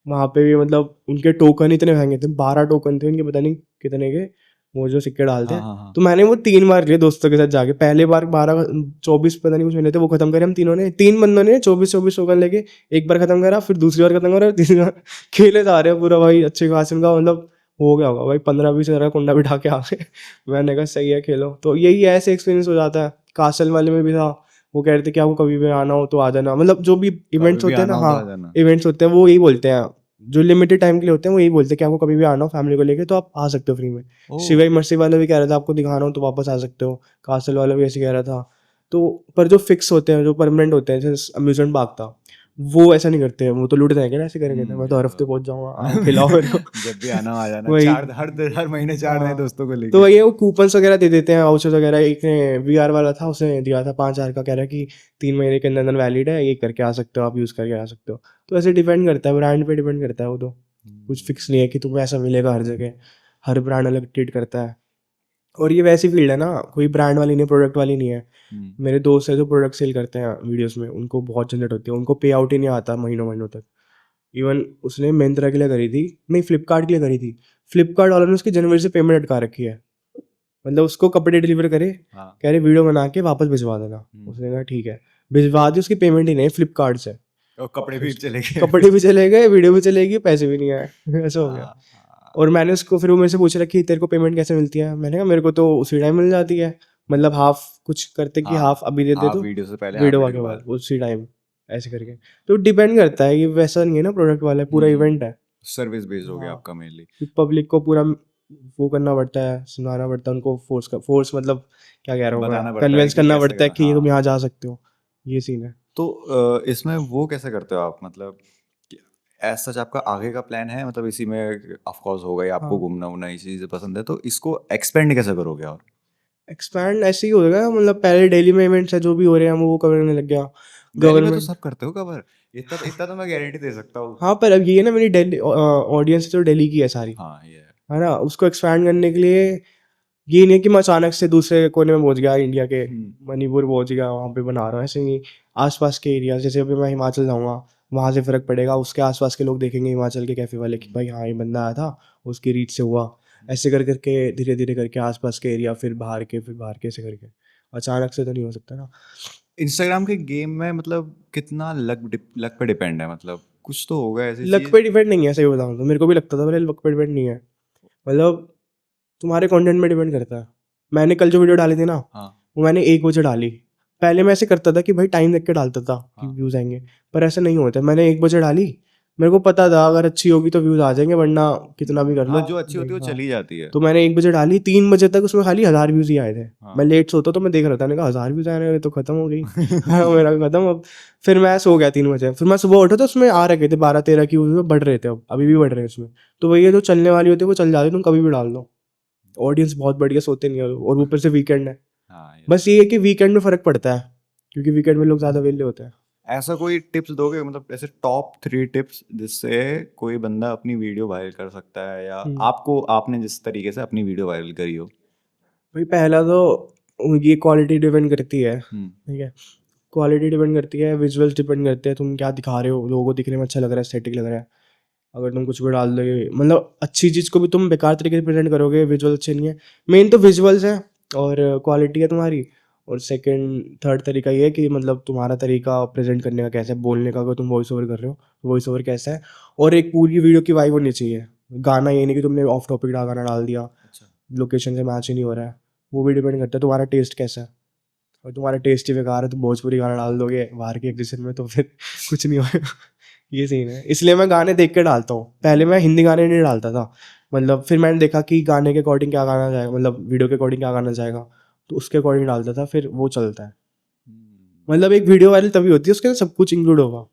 वहाँ पे भी मतलब उनके टोकन इतने महंगे थे, 12 टोकन थे उनके, पता नहीं कितने के, वो जो सिक्के डालते हाँ हैं। हाँ हाँ। तो मैंने वो 3 बार लिए दोस्तों के साथ जाके। पहले बार 12-24 पता नहीं कुछ मिले थे, वो खत्म करे हम तीनों ने, 3 बंदों ने 24-24 टोकन लेके एक बार खत्म करा, फिर दूसरी बार खत्म करा, तीसरी बार खेले जा रहे हैं पूरा भाई, अच्छे खासे उनका मतलब हो गया होगा भाई 15-20 हज़ार का कुंडा बिठा के आ गए। मैंने कहा सही है खेलो। तो यही ऐसे एक्सपीरियंस हो जाता है। कासल वाले में भी था, वो कह रहे थे कि आपको कभी भी आना हो तो आ जाना, मतलब जो भी कभी इवेंट्स भी होते हैं आना ना, हो तो आ हाँ जाना। इवेंट्स होते हैं वो यही बोलते हैं, जो लिमिटेड टाइम के लिए होते हैं वो यही बोलते हैं कि आपको कभी भी आना हो फैमिली को लेके तो आप आ सकते हो फ्री में। ओ शिवाई मर्सी वाला भी कह रहा था आपको दिखाना हो तो वापस आ सकते हो, कासल वाला भी ऐसे कह रहा था। तो पर जो फिक्स होते हैं, जो परमानेंट होते हैं, जैसे अम्यूजमेंट पार्क था, वो ऐसा नहीं करते हैं, वो तो लूट जाएंगे ना ऐसे करेंगे तो। मैं तो ये हर तो हफ्ते पहुंच जाऊंगा, आओ खिलाओ मेरे को। जब भी आना हो आ जाना, वही, चार हर महीने चार नए हाँ। दोस्तों को तो लेके। वही है, वो कूपन्स वगैरह दे देते हैं, वाउचर्स वगैरह। एक ने वीआर वाला था, उसने दिया था 5,000 का, कह रहा है कि 3 महीने के अंदर अंदर वैलिड है, ये करके आ सकते हो आप, यूज़ करके आ सकते हो। तो ऐसे डिपेंड करता है, ब्रांड पे डिपेंड करता है वो तो। कुछ फिक्स नहीं है कि तुम्हें ऐसा मिलेगा हर जगह, हर ब्रांड अलग ट्रीट करता है। और ये वैसी फील्ड है ना, कोई ब्रांड वाली नहीं, प्रोडक्ट वाली नहीं है। मेरे दोस्त है जो प्रोडक्ट सेल करते हैं वीडियोस में, उनको बहुत झंझट होती है, उनको पे आउट ही नहीं आता महीनों महीनों तक। इवन उसने मिंत्रा के लिए करी थी, नहीं फ्लिपकार्ट के लिए करी थी। फ्लिपकार्ट वालों ने उसकी जनवरी से पेमेंट अटका रखी है, मतलब उसको कपड़े डिलीवर करे, हाँ कह रहे वीडियो बना के वापस भिजवा देना। उसने कहा ठीक है, भिजवा दी, उसकी पेमेंट ही नहीं फ्लिपकार्ट से। और कपड़े भी चले गए। कपड़े भी चले गए, वीडियो भी चलेगी, पैसे भी नहीं आए। ऐसा हो गया। हाँ और मैंने उसको, फिर वो मेरे से पूछ रहा कि तेरे को पेमेंट कैसे मिलती है। मैंने कहा मेरे को तो उसी टाइम मिल जाती है, मतलब हाफ कुछ करते कि हाँ हाफ अभी दे दे हाँ, तो वीडियो से पहले हाफ वीडियो वीडियो के के बाद बाद। उसी टाइम, ऐसे करके। तो डिपेंड करता है, ये वैसा नहीं है ना प्रोडक्ट वाला, पूरा इवेंट है। सर्विस बेस्ड हो गया हाँ, आपका मेनली। पब्लिक को पूरा वो करना पड़ता है, सुनाना पड़ता है उनको, फोर्स मतलब क्या कह रहा हूँ मैं, बताना पड़ता है कन्विंस कि करना कैसे पड़ता है करना, कि तुम हाँ। यहाँ जा सकते हो। ये सीन है। तो इसमें वो कैसे करते हो आप, मतलब एज सच आपका आगे का प्लान है, मतलब इसी में ऑफ कोर्स होगा ही, आपको हाँ, घूमना वूमना ये चीज़ें पसंद है, तो इसको एक्सपेंड कैसे करोगे? और एक्सपैंड ऐसे ही होगा, मतलब पहले डेली में इवेंट्स है जो भी हो रहे हैं वो करने लग गया। दिल्ली में तो गवर्नमेंट, सब करते हो कवर, इतना तो मैं गारंटी दे सकता हूँ। हाँ पर अब ये है ना, मेरी दिल्ली ऑडियंस तो दिल्ली की है सारी, हाँ ये है। है ना। उसको एक्सपैंड करने के लिए ये नहीं कि मैं अचानक से दूसरे कोने में पहुंच गया, इंडिया के मणिपुर पहुंच गया, वहाँ पे बना रहा हूँ, ऐसे नहीं। आसपास के एरिया, जैसे अभी मैं हिमाचल जाऊँगा, वहाँ से फ़र्क पड़ेगा, उसके आसपास के लोग देखेंगे हिमाचल के कैफ़े वाले कि भाई हाँ ये बंदा आया था, उसकी रीच से हुआ। ऐसे कर करके धीरे धीरे करके आसपास के एरिया, फिर बाहर के, फिर बाहर के, ऐसे करके। अचानक से तो नहीं हो सकता ना। इंस्टाग्राम के गेम में मतलब कितना लक पे डिपेंड है, मतलब कुछ तो होगा ऐसी लक चीज़। पे डिपेंड नहीं है, सही बताऊँ तो मेरे को भी लगता था पहले लक पे डिपेंड नहीं है, मतलब तुम्हारे कंटेंट में डिपेंड करता है। मैंने कल जो वीडियो डाली थी ना, हाँ वो मैंने 1 बजे डाली। पहले मैं ऐसे करता था कि भाई टाइम देख के डालता था कि हाँ व्यूज़ आएँगे, पर ऐसा नहीं होता। मैंने 1 बजे डाली, मेरे को पता था अगर अच्छी होगी तो व्यूज़ आ जाएँगे, वरना कितना भी कर लो हाँ, जो अच्छी होती है नहीं। वो हाँ, चली जाती है। तो मैंने 1 बजे डाली, 3 बजे तक उसमें खाली 1000 व्यूज़ ही आए थे। हाँ मैं लेट सोता तो मैं देख रहा था, मैंने कहा 1000 व्यूज़ आए हैं, तो खत्म हो गई। हाँ, मेरा खत्म अब। फिर मैं सो गया 3 बजे, फिर मैं सुबह उठा तो उसमें आ रखे थे 12-13 की व्यूज़, बढ़ रहे थे, अब अभी भी बढ़ रहे हैं उसमें। तो वही है, जो चलने वाली होती है वो चल जाती है, तुम कभी भी डाल दो। ऑडियंस बहुत बढ़िया, सोते नहीं है लोग, और ऊपर से वीकेंड है। हाँ ये बस ये है कि वीकेंड में फ़र्क पड़ता है, क्योंकि वीकेंड में लोग ज़्यादा वेले होते हैं। ऐसा कोई टिप्स दोगे, मतलब ऐसे टॉप 3 टिप्स जिससे कोई बंदा अपनी वीडियो वायरल कर सकता है, या हुँ। आपको आपने जिस तरीके से अपनी वीडियो वायरल करी हो? भाई पहला तो ये क्वालिटी डिपेंड करती है, हम्म ठीक है? क्वालिटी डिपेंड करती है, विजुअल्स डिपेंड करते हैं, तुम क्या दिखा रहे हो, लोगों को दिखने में अच्छा लग रहा है, एस्थेटिक लग रहा है। अगर तुम कुछ भी डाल दोगे, मतलब अच्छी चीज़ को भी तुम बेकार तरीके से प्रेज़ेंट करोगे, विजुअल अच्छे नहीं है। मेन तो विजुअल्स है और क्वालिटी है तुम्हारी। और सेकंड थर्ड तरीका ये है कि मतलब तुम्हारा तरीका प्रेज़ेंट करने का कैसा है, बोलने का, अगर तुम वॉइस ओवर कर रहे हो, वॉइस ओवर कैसा है। और एक पूरी वीडियो की वाइब होनी चाहिए। गाना ये नहीं कि तुमने ऑफ टॉपिक गाना डाल दिया, अच्छा। लोकेशन से मैच ही नहीं हो रहा है। वो भी डिपेंड करता है तुम्हारा टेस्ट कैसा है। और तुम्हारा टेस्ट ही बेकार है तो भोजपुरी गाना डाल दोगे बाहर के एग्जीबिशन में तो फिर कुछ नहीं होगा। ये सीन है, इसलिए मैं गाने देख के डालता हूँ। पहले मैं हिंदी गाने नहीं डालता था, मतलब फिर मैंने देखा कि गाने के अकॉर्डिंग क्या गाना जाएगा, मतलब वीडियो के अकॉर्डिंग क्या गाना जाएगा, तो उसके अकॉर्डिंग डालता था, फिर वो चलता है। मतलब एक वीडियो वायरल तभी होती है उसके अंदर सब कुछ इंक्लूड होगा,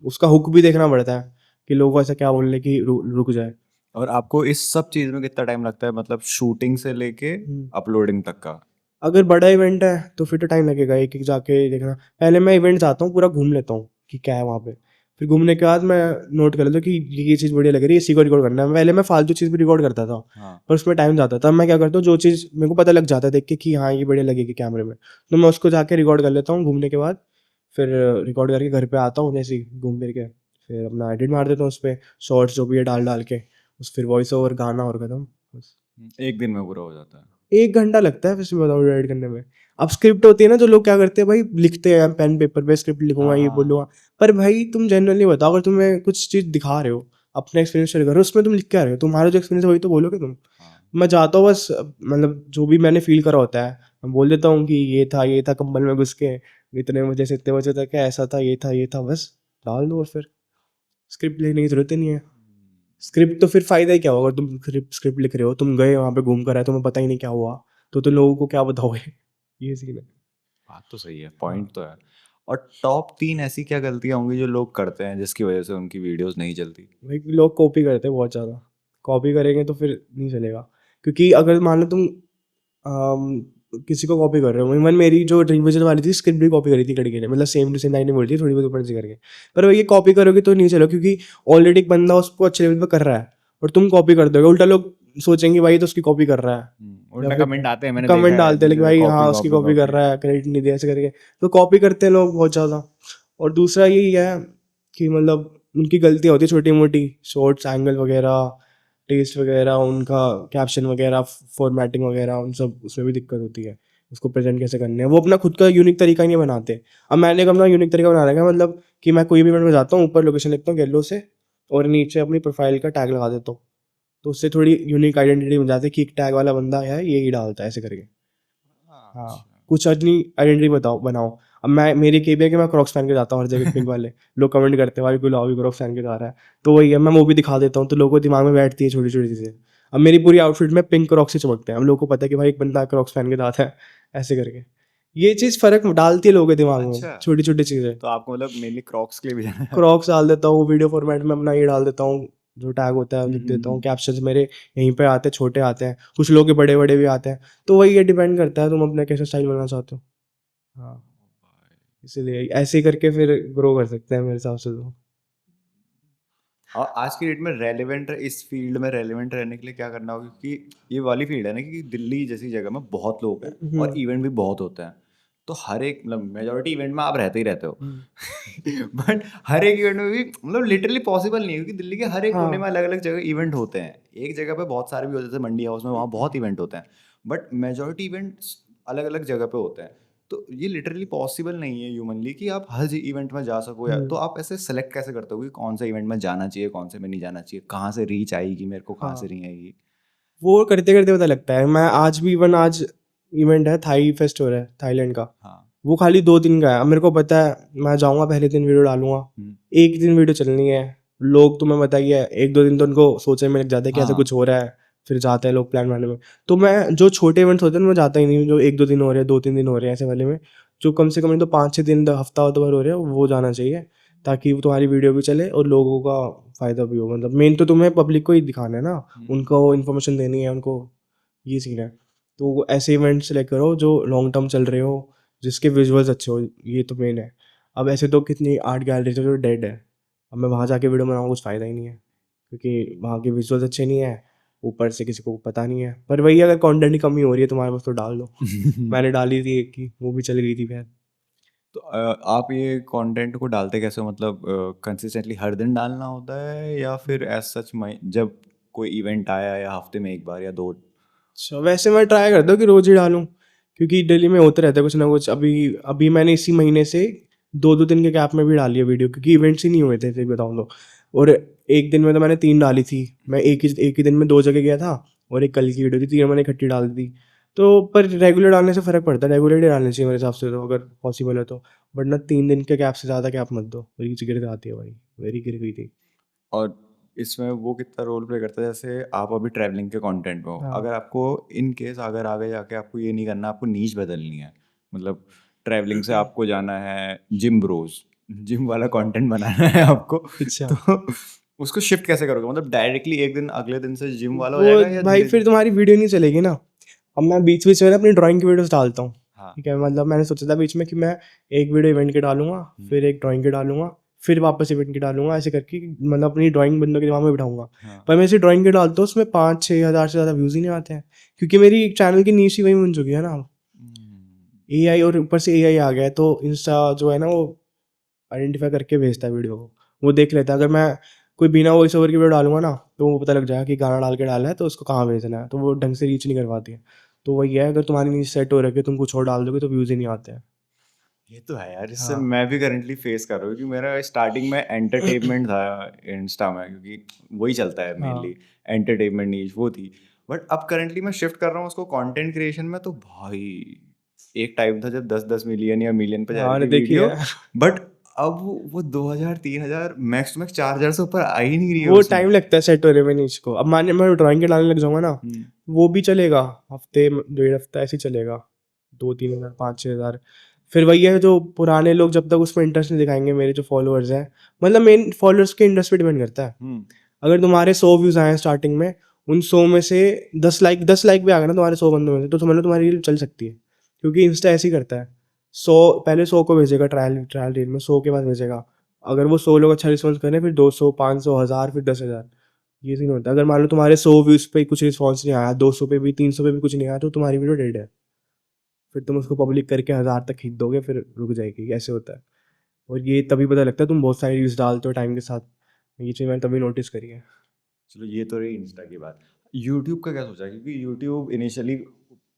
उसका हुक भी देखना पड़ता है कि लोगों को ऐसा क्या बोलने की रुक जाए। और आपको इस सब चीज में कितना टाइम लगता है, मतलब शूटिंग से लेके अपलोडिंग तक का? अगर बड़ा इवेंट है तो फिर तो टाइम लगेगा, एक एक जाके देखना। पहले मैं इवेंट जाता हूँ, पूरा घूम लेता हूँ कि क्या है वहाँ पे, फिर घूमने के बाद मैं नोट कर लेता हूँ कि ये चीज़ बढ़िया लग रही है, इसी को रिकॉर्ड करना है। पहले मैं फालतू चीज़ भी रिकॉर्ड करता था, हाँ। पर उसमें टाइम जाता था। मैं क्या करता हूँ, जो चीज़ मेरे को पता लग जाता है देख के कि हाँ ये बढ़िया लगेगी कैमरे में, तो मैं उसको जाके रिकॉर्ड कर लेता हूँ घूमने के बाद। फिर रिकॉर्ड करके घर पे आता हूँ जैसे ही घूम फिर के, फिर अपना एडिट मार देता हूँ उस पर, शॉर्ट्स जो भी है डाल डाल के, उस फिर वॉइस ओवर गाना और खत्म बस। एक दिन में पूरा हो जाता है? 1 घंटा लगता है वैसे बताऊँ एडिट करने में। अब स्क्रिप्ट होती है ना, जो लोग क्या करते हैं भाई, लिखते हैं पेन पेपर पे स्क्रिप्ट लिखूंगा ये हाँ। बोलूंगा, पर भाई तुम जनरली बताओ, अगर तुम्हें कुछ चीज़ दिखा रहे हो, अपना एक्सपीरियंस शेयर कर रहे हो, उसमें तुम लिख के आ रहे हो, तुम्हारा जो एक्सपीरियंस है वही तो बोलोगे तुम। हाँ। मैं जाता हूँ बस, मतलब जो भी मैंने फील करा होता है मैं बोल देता हूँ कि ये था कंबल में घुस के, इतने बजे से इतने बजे तक है, ऐसा था, ये था, बस डाल दो। और फिर स्क्रिप्ट लिखने की जरूरत ही नहीं है। स्क्रिप्ट तो फिर फायदा ही क्या होगा, अगर तुम स्क्रिप्ट लिख रहे हो, तुम गए वहाँ पे घूम कर आए, तुम्हें पता ही नहीं क्या हुआ, तो लोगों को क्या बताओगे। ये सीन है। बात तो सही है, पॉइंट तो है। और टॉप 3 ऐसी क्या गलतियां होंगी जो लोग करते हैं जिसकी वजह से उनकी वीडियोस नहीं चलती? भाई लोग कॉपी करते हैं बहुत ज़्यादा, कॉपी करेंगे तो फिर नहीं चलेगा। क्योंकि अगर मान लो तुम किसी को कॉपी कर रहे हो, इवन मेरी जो रिविजन वाली थी स्क्रिप्ट भी कॉपी करी थी लड़के ने, मतलब सेम टू सेम लाइनें बोली थी, थोड़ी बहुत ऊपर से करके। पर ये कॉपी करोगे तो नहीं चलो, क्योंकि ऑलरेडी एक बंदा उसको अच्छे लेवल पे कर रहा है और तुम कॉपी कर दोगे, उल्टा लोग सोचेंगे भाई तो उसकी कॉपी कर रहा है, या उल्टा फिर कमेंट आते हैं, मैंने कमेंट देखा है, डालते हैं लेकिन भाई कॉपी हाँ उसकी कॉपी कॉपी कर कॉपी। रहा है, क्रेडिट नहीं दिया ऐसे करके, तो कॉपी करते हैं लोग बहुत ज़्यादा। और दूसरा यही है कि मतलब उनकी गलतियाँ होती है छोटी मोटी, शॉर्ट्स एंगल वगैरह, टेस्ट वगैरह, उनका कैप्शन वगैरह, फॉर्मेटिंग वगैरह, उन सब उसमें भी दिक्कत होती है, उसको प्रेजेंट कैसे करने हैं। वो अपना खुद का यूनिक तरीका ही नहीं बनाते। अब मैंने एक अपना यूनिक तरीका बना रखा है, मतलब कि मैं कोई भी इवेंट में जाता हूँ, ऊपर लोकेशन लिखता हूँ येलो से, और नीचे अपनी प्रोफाइल का टैग लगा देता हूँ, तो उससे थोड़ी यूनिक आइडेंटिटी बन जाती है कि एक टैग वाला बंदा है ये ही डालता है ऐसे करके। हाँ, कुछ अपनी आइडेंटिटी बताओ बनाओ। अब मैं, मेरी केबी है कि मैं क्रॉक्स पहन के जाता हूँ हर जगह, पिंक वाले लोग कमेंट करते हैं भाई गुलाब भी क्रॉक्स पहन के जा रहा है, तो वही है, मैं वो भी दिखा देता हूँ, तो लोगों को दिमाग में बैठती है छोटी छोटी चीज़ें। अब मेरी पूरी आउटफिट में पिंक क्रॉक्स ही चमकते हैं, हम लोगों को पता है कि भाई एक बंदा क्रॉक्स पहन के जाता है, ऐसे करके। ये चीज़ फ़र्क डालती है लोगों के दिमाग में, अच्छा। छोटी छोटी चीज़ें। तो आपको मतलब मेनली क्रॉक्स के लिए भी जाना है? क्रॉक्स डाल देता हूँ, वीडियो फॉर्मेट में अपना ये डाल देता हूँ, जो टैग होता है लिख देता हूँ, कैप्शंस मेरे यहीं पे आते हैं, छोटे आते हैं, कुछ लोग के बड़े बड़े भी आते हैं, तो वही ये डिपेंड करता है तुम अपना कैसा स्टाइल बनाना चाहते हो। हाँ, इसीलिए ऐसे ही करके फिर ग्रो कर सकते हैं मेरे हिसाब से तो। और आज की डेट में रेलेवेंट, इस फील्ड में रेलेवेंट रहने के लिए क्या करना होगा? क्योंकि ये वाली फील्ड है ना कि दिल्ली जैसी जगह में बहुत लोग हैं और इवेंट भी बहुत होते हैं, तो हर एक, मतलब मेजोरिटी इवेंट में आप रहते ही रहते हो बट हर एक इवेंट में भी मतलब लिटरली पॉसिबल नहीं है, क्योंकि दिल्ली के हर एक कोने में हाँ, अलग अलग जगह इवेंट होते हैं। एक जगह पे बहुत सारे भी होते हैं, जैसे मंडी हाउस में वहाँ बहुत इवेंट होते हैं, बट मेजोरिटी इवेंट्स अलग अलग जगह पे होते हैं। तो ये लिटरली पॉसिबल नहीं है ह्यूमनली कि आप हर इवेंट में जा सको, या तो आप ऐसे सेलेक्ट कैसे करते हो कि कौन सा इवेंट में जाना चाहिए, कौन से में नहीं जाना चाहिए, कहाँ से रीच आएगी मेरे को, कहाँ से हाँ, नहीं आएगी? वो करते करते पता लगता है। मैं आज भी, इवन आज इवेंट है, थाई फेस्ट हो रहा है थाईलैंड का, हाँ। वो खाली 2 दिन का है। अब मेरे को पता है मैं जाऊँगा, पहले दिन वीडियो डालूंगा, एक दिन वीडियो चलनी है, लोग तुम्हें बताइए 1-2 दिन तो उनको सोचने में लग जाता है कि ऐसा हाँ। कुछ हो रहा है, फिर जाते हैं लोग प्लान बनाने में। तो मैं जो छोटे इवेंट्स होते हैं उनमें जाता ही नहीं हूँ, जो 1-2 दिन हो रहे हैं, 2-3 दिन हो रहे हैं, ऐसे वाले में जो कम से कम नहीं तो 5-6 दिन, हफ्ता भर हो रहे हैं, वो जाना चाहिए, ताकि वो तुम्हारी वीडियो भी चले और लोगों का फ़ायदा भी हो। मतलब मेन तो तुम्हें पब्लिक को ही दिखाना है ना, उनको इन्फॉर्मेशन देनी है उनको, ये सीन है। तो ऐसे इवेंट सेलेक्ट करो जो लॉन्ग टर्म चल रहे हो, जिसके विजुअल्स अच्छे हो, ये तो मेन है। अब ऐसे तो कितनी आर्ट गैलरीज है जो डेड है, अब मैं वहाँ जाके वीडियो बनाऊँ कुछ फ़ायदा ही नहीं है, क्योंकि वहाँ के विजुअल्स अच्छे नहीं है, ऊपर से किसी को पता नहीं है। पर वही, अगर कंटेंट की कमी हो रही है तुम्हारे पास तो डाल दो। मैंने डाली थी एक की, वो भी चल गई थी फिर। तो आप ये कंटेंट को डालते कैसे हो? मतलब कंसिस्टेंटली हर दिन डालना होता है, या फिर एज सच जब कोई इवेंट आया, या हफ्ते में एक बार या दो? अच्छा, वैसे मैं ट्राई करता हूँ कि रोज़ ही डालूँ, क्योंकि दिल्ली में होते रहता है कुछ ना कुछ। अभी अभी मैंने इसी महीने से 2-2 दिन के गैप में भी डाली है वीडियो, क्योंकि इवेंट्स ही नहीं हुए थे सही बताऊँ तो। और एक दिन में तो मैंने 3 डाली थी, मैं एक ही दिन में 2 जगह गया था, और एक कल की वीडियो थी, 3 मैंने इकट्ठी डाल दी। तो पर रेगुलर डालने से फ़र्क पड़ता है, रेगुलरली डालनी चाहिए मेरे हिसाब से तो, अगर पॉसिबल है तो। वरना 3 दिन के गैप से ज़्यादा गैप मत दो, रीच गिर जाती है भाई, मेरी गिर गई थी। और इसमें वो कितना रोल प्ले करता है, जैसे आप अभी ट्रैवलिंग के कंटेंट में हो, हाँ। अगर आपको इन केस अगर आगे जाके आपको ये नहीं करना, आपको नीश बदलनी है, मतलब ट्रैवलिंग से आपको जाना है जिम ब्रोज, जिम वाला कंटेंट बनाना है आपको, अच्छा। तो उसको शिफ्ट कैसे करोगे? मतलब डायरेक्टली एक दिन अगले दिन से जिम वाला हो वो जाएगा या भाई धीरे फिर धीरे? तुम्हारी वीडियो नहीं चलेगी ना। अब मैं बीच-बीच में ना अपनी ड्राइंग की वीडियोज़ डालता हूँ, हाँ। ठीक है? मतलब मैंने सोचा था बीच में कि मैं एक वीडियो इवेंट की डालूँगा, फिर एक ड्राइंग की डालूँगा, फिर वापस इवेंट की डालूँगा, ऐसे करके मतलब अपनी ड्राइंग बंदों के दिमाग में बिठाऊँगा। हाँ। पर मैं ऐसे ड्राइंग की डालता हूँ, उसमें 5-6 हज़ार से ज़्यादा व्यूज़ ही नहीं आते हैं, क्योंकि मेरी चैनल की नीश ही वही बन चुकी है ना। एआई और ऊपर से एआई आ गया है, तो इंस्टा जो है ना वो आइडेंटिफाई करके भेजता है वीडियो को, वो देख लेता है। अगर मैं कोई बिना वॉइस ओवर की वीडियो डालूंगा ना, तो वो पता लग जाएगा कि गाना डाल के डाला है तो उसको कहाँ भेजना है, तो वो ढंग से रीच नहीं कर पाती है। तो वही है, अगर तुम्हारी नीच सेट हो रखी है, तुम कुछ और डाल दोगे तो व्यूज़ ही नहीं आते हैं। ये तो है यार, इससे हाँ। मैं भी करंटली फेस कर रहा हूँ, क्योंकि मेरा स्टार्टिंग में एंटरटेनमेंट था इंस्टा में, क्योंकि वही चलता है मेनली, हाँ। एंटरटेनमेंट नीश वो थी। बट अब करंटली मैं शिफ्ट कर रहा हूँ उसको कंटेंट क्रिएशन में, तो भाई एक टाइम था जब 10-10 मिलियन या मिलियन पे जा हाँ, रही मैंने थी देखी वीडियो, है। बट अब वो 2000-3000 मैक्स टू मैक्स 4000 से ऊपर आ ही नहीं रही है वो उसमें। टाइम लगता है सेट होने में नीच को। अब मानिए मैं ड्राइंग के डालने लग जाऊंगा ना, हम्म। वो भी चलेगा, हफ्ते 1.5 हफ्ता ऐसे ही चलेगा, 2-3 हज़ार 5-6 हज़ार। फिर वही है, जो पुराने लोग जब तक उसमें इंटरेस्ट नहीं दिखाएंगे, मेरे जो फॉलोअर्स हैं, मतलब मेन फॉलोअर्स के इंटरेस्ट पे डिपेंड करता है। अगर तुम्हारे 100 व्यूज़ आए हैं स्टार्टिंग में, उन 100 में से 10 लाइक भी आ गए ना तुम्हारे 100 बंदों में से, तो समझ लो तुम्हारी रील चल सकती है, क्योंकि इंस्टा ऐसे ही करता है। 100 पहले 100 को भेजेगा ट्रायल ट्रायल रील में, 100 के बाद भेजेगा। अगर वो 100 लोग अच्छा रिस्पॉन्स करें, फिर 200 500 हज़ार, फिर 10,000, ये सीन होता है। अगर मान लो तुम्हारे 100 व्यूज़ पे कुछ रिस्पॉन्स नहीं आया, 200 पे भी 300 पे भी कुछ नहीं आया, तो तुम्हारी वीडियो डेड है। फिर तुम उसको पब्लिक करके 1000 तक खींच दोगे, फिर रुक जाएगी, ऐसे होता है। और ये तभी पता लगता है तुम बहुत सारी रील्स डालते हो टाइम के साथ। ये चीज़ मैंने तभी नोटिस करी है। चलो ये तो रही इंस्टा की बात। यूट्यूब का क्या सोचा? क्योंकि यूट्यूब इनिशियली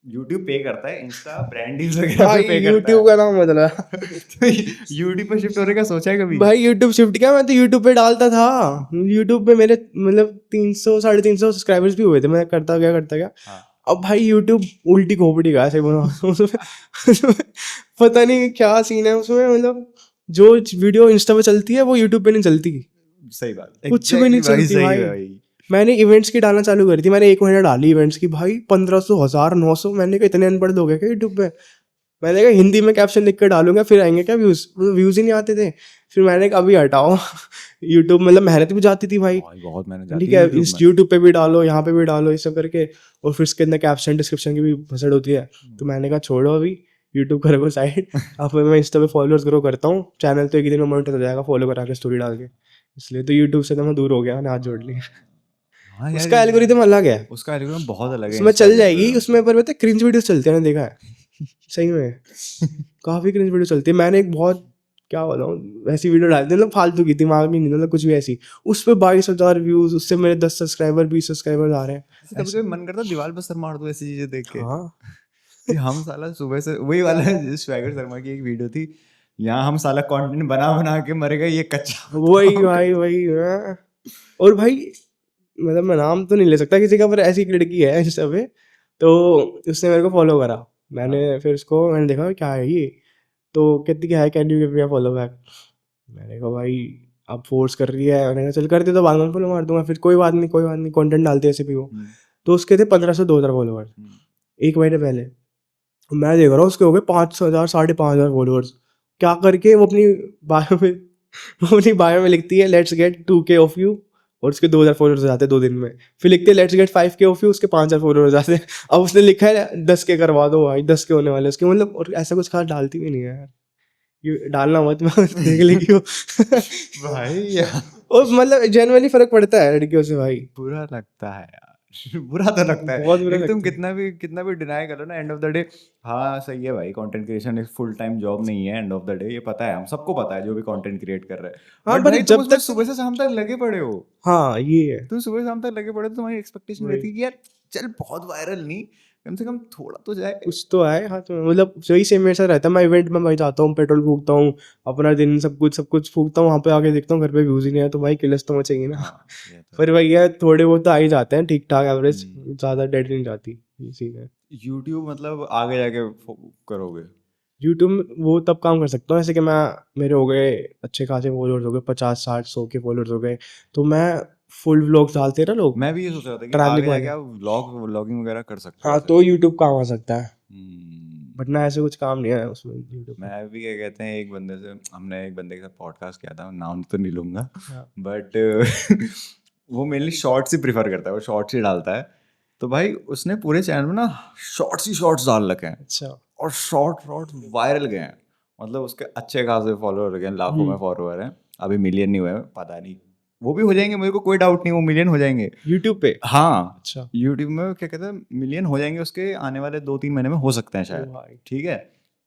यूट्यूब पे करता है, इंस्टा ब्रांड डील्स वगैरह पे भाई पे करता यूट्यूब है। का नाम बदला। तो यूट्यूब पे शिफ्ट होने का सोचा है कभी? भाई यूट्यूब शिफ्ट किया, मैं तो यूट्यूब पे डालता था। यूट्यूब पे मेरे मतलब 300 350 सब्सक्राइबर्स भी हुए थे, मैं करता गया। हाँ। अब भाई यूट्यूब उल्टी खोपड़ी का ऐसे बना उसमें उसमें पता नहीं क्या सीन है उसमें, मतलब जो वीडियो इंस्टा पे चलती है वो यूट्यूब पे नहीं चलती, सही बात, कुछ भी नहीं एग्जैक्टली भाई, चलती सही भाई। है भाई। मैंने इवेंट्स की डालना चालू करी थी, मैंने 1 महीना डाली इवेंट्स की, भाई 1500 1000 900, मैंने कहा इतने अनपढ़ लोग हैं क्या यूट्यूब पे। मैंने कहा हिंदी में कैप्शन लिख कर डालूंगा, फिर आएंगे क्या व्यूज़, व्यूज़ ही नहीं आते थे। फिर मैंने कहा अभी हटाओ यूट्यूब, मतलब मेहनत भी जाती थी भाई। भाई बहुत मेहनत जाती ठीक है है, यूट्यूब इस में। यूट्यूब पे भी डालो, यहाँ पे भी डालो, ये सब करके, और फिर इसके अंदर कैप्शन डिस्क्रिप्शन की भी भसड़ होती है। तो मैंने कहा छोड़ो अभी यूट्यूब करो साइड, अब मैं इंस्टा पे फॉलोअर्स ग्रो करता हूँ, चैनल तो एक ही दिन में मोनेटाइज हो जाएगा फॉलो करा के स्टोरी डाल के, इसलिए तो यूट्यूब से तो मैं दूर हो गया, मैंने हाथ जोड़ लिया। हाँ यार, उसका एल्गोरिदम अलग है, उसका एल्गोरिथम बहुत अलग है उसमें इंस्टा चल के जाएगी, एल्गोरिथम उसमें से। पर पता है क्रिंज वीडियोस चलते हैं, मैंने देखा है सही में, काफ़ी क्रिंज वीडियो चलती है। मैंने एक बहुत, क्या बताऊँ, ऐसी वीडियो डाली थी, मतलब फालतू की, दिमाग में नहीं, मतलब कुछ भी ऐसी, उस पर 22,000 व्यूज़, उससे मेरे 10 सब्सक्राइबर 20 सब्सक्राइबर आ रहे हैं। कभी कभी मन करता है दीवार पर सर मार दो ऐसी चीजें देख के, हाँ। कि हम साला सुबह से वही वाला स्वैगर शर्मा की एक वीडियो थी, यहाँ हम साला कंटेंट बना बना के मर गए, ये कच्चा वही काम भाई कर। वही हाँ। और भाई मतलब मैं नाम तो नहीं ले सकता किसी का, पर ऐसी एक लड़की है इंस्टा पे, तो उसने मेरे को फॉलो करा। मैंने फिर उसको मैंने देखा क्या है ये, तो कहती क्या है, can you give me a follow back. मैंने कहा भाई अब फोर्स कर रही है, मैंने कहा चल कर दे, तो बाद में फॉलो मार दूंगा, फिर कोई बात नहीं, कंटेंट डालते ऐसे भी वो। तो उसके थे 1500 2000 फॉलोअर्स 1 महीने पहले, मैं देख रहा हूँ उसके हो गए 5,000 5,500 फॉलोअर्स। क्या करके वो अपनी बायो में वो अपनी बायो में लिखती है let's get 2K of you, और उसके 2,000 फॉलोअर्स हो जाते हैं 2 दिन में। फिर लिखते हैं let's get 5K of you, उसके 5,000 फॉलोअर्स हो जाते हैं। अब उसने लिखा है 10K करवा दो भाई, 10K होने वाले उसके, मतलब, और ऐसा कुछ खास डालती भी नहीं है यार, ये डालना मत मैं देख लेगी वो भाई यार, और मतलब जनरली फर्क पड़ता है लड़कियों से भाई, बुरा लगता है यार। बुरा तो लगता है, बहुत बुरा क्योंकि तुम लगता है। कितना भी डिनाई करो ना, एंड ऑफ द डे, हाँ सही है भाई, कंटेंट क्रिएशन एक फुल टाइम जॉब नहीं है, एंड ऑफ द डे ये पता है, हम सबको पता है जो भी कंटेंट क्रिएट कर रहे हैं। हाँ बट पर भाई तुम जब उसमें तक, सुबह से शाम तक लगे पड़े हो, हाँ ये है तुम सुबह शाम तक लगे पड़े हो, तो तुम्हारी एक्सपेक्टेशन वही। रहती है कि यार चल बहुत वायरल नहीं, कम से कम थोड़ा तो जाए। कुछ तो आए हाथ में, मतलब वही सेम मेरे साथ रहता है। मैं इवेंट में भाई जाता हूँ, पेट्रोल फूकता हूँ, अपना दिन सब कुछ फूकता हूँ, वहाँ पे आके देखता हूँ घर पे व्यूज ही नहीं है, तो भाई किलस तो मचेगी ना। हाँ ये तो पर वही है, थोड़े बहुत तो आ ही जाते हैं ठीक ठाक एवरेज, हम्म। ज़्यादा डेड नहीं जाती, ये सीन है। यूट्यूब मतलब आगे जाके करोगे? यूट्यूब वो तब काम कर सकता हूँ जैसे कि मैं, मेरे हो गए अच्छे खासे फॉलोअर्स हो गए, 50 60 100 के फॉलोअर्स हो गए, तो मैं फुल व्लॉग्स डालते हैं ना लोग, मैं भी ये सोच रहा था कि ट्रैवलिंग आगे जाके वाले। आप व्लॉगिंग वगैरह कर सकते हो हाँ ऐसे। तो यूट्यूब काम आ सकता है, हम्म। वरना ऐसे कुछ काम नहीं है उसमें यूट्यूब में। मैं भी क्या कहते हैं, एक बंदे से, हमने एक बंदे के साथ पॉडकास्ट किया था, नाम तो नहीं लूंगा, हाँ बट वो मेनली शॉर्ट्स ही प्रिफर करता है, वो शॉर्ट्स ही डालता है। तो भाई उसने पूरे चैनल में ना शॉर्ट्स ही शॉर्ट्स डाल रखे हैं, अच्छा। और शॉर्ट वायरल गए हैं। मतलब उसके अच्छे खासे फॉलोअर हो गए हैं, लाखों में फॉलोअर हैं। अभी मिलियन नहीं हुए हैं, पता नहीं, वो भी हो जाएंगे, मेरे को कोई डाउट नहीं, वो मिलियन हो जाएंगे। यूट्यूब पे। हाँ, अच्छा। यूट्यूब में क्या कहते हैं, मिलियन हो जाएंगे उसके आने वाले 2-3 महीने में, हो सकते हैं ओ शायद। भाई। ठीक है,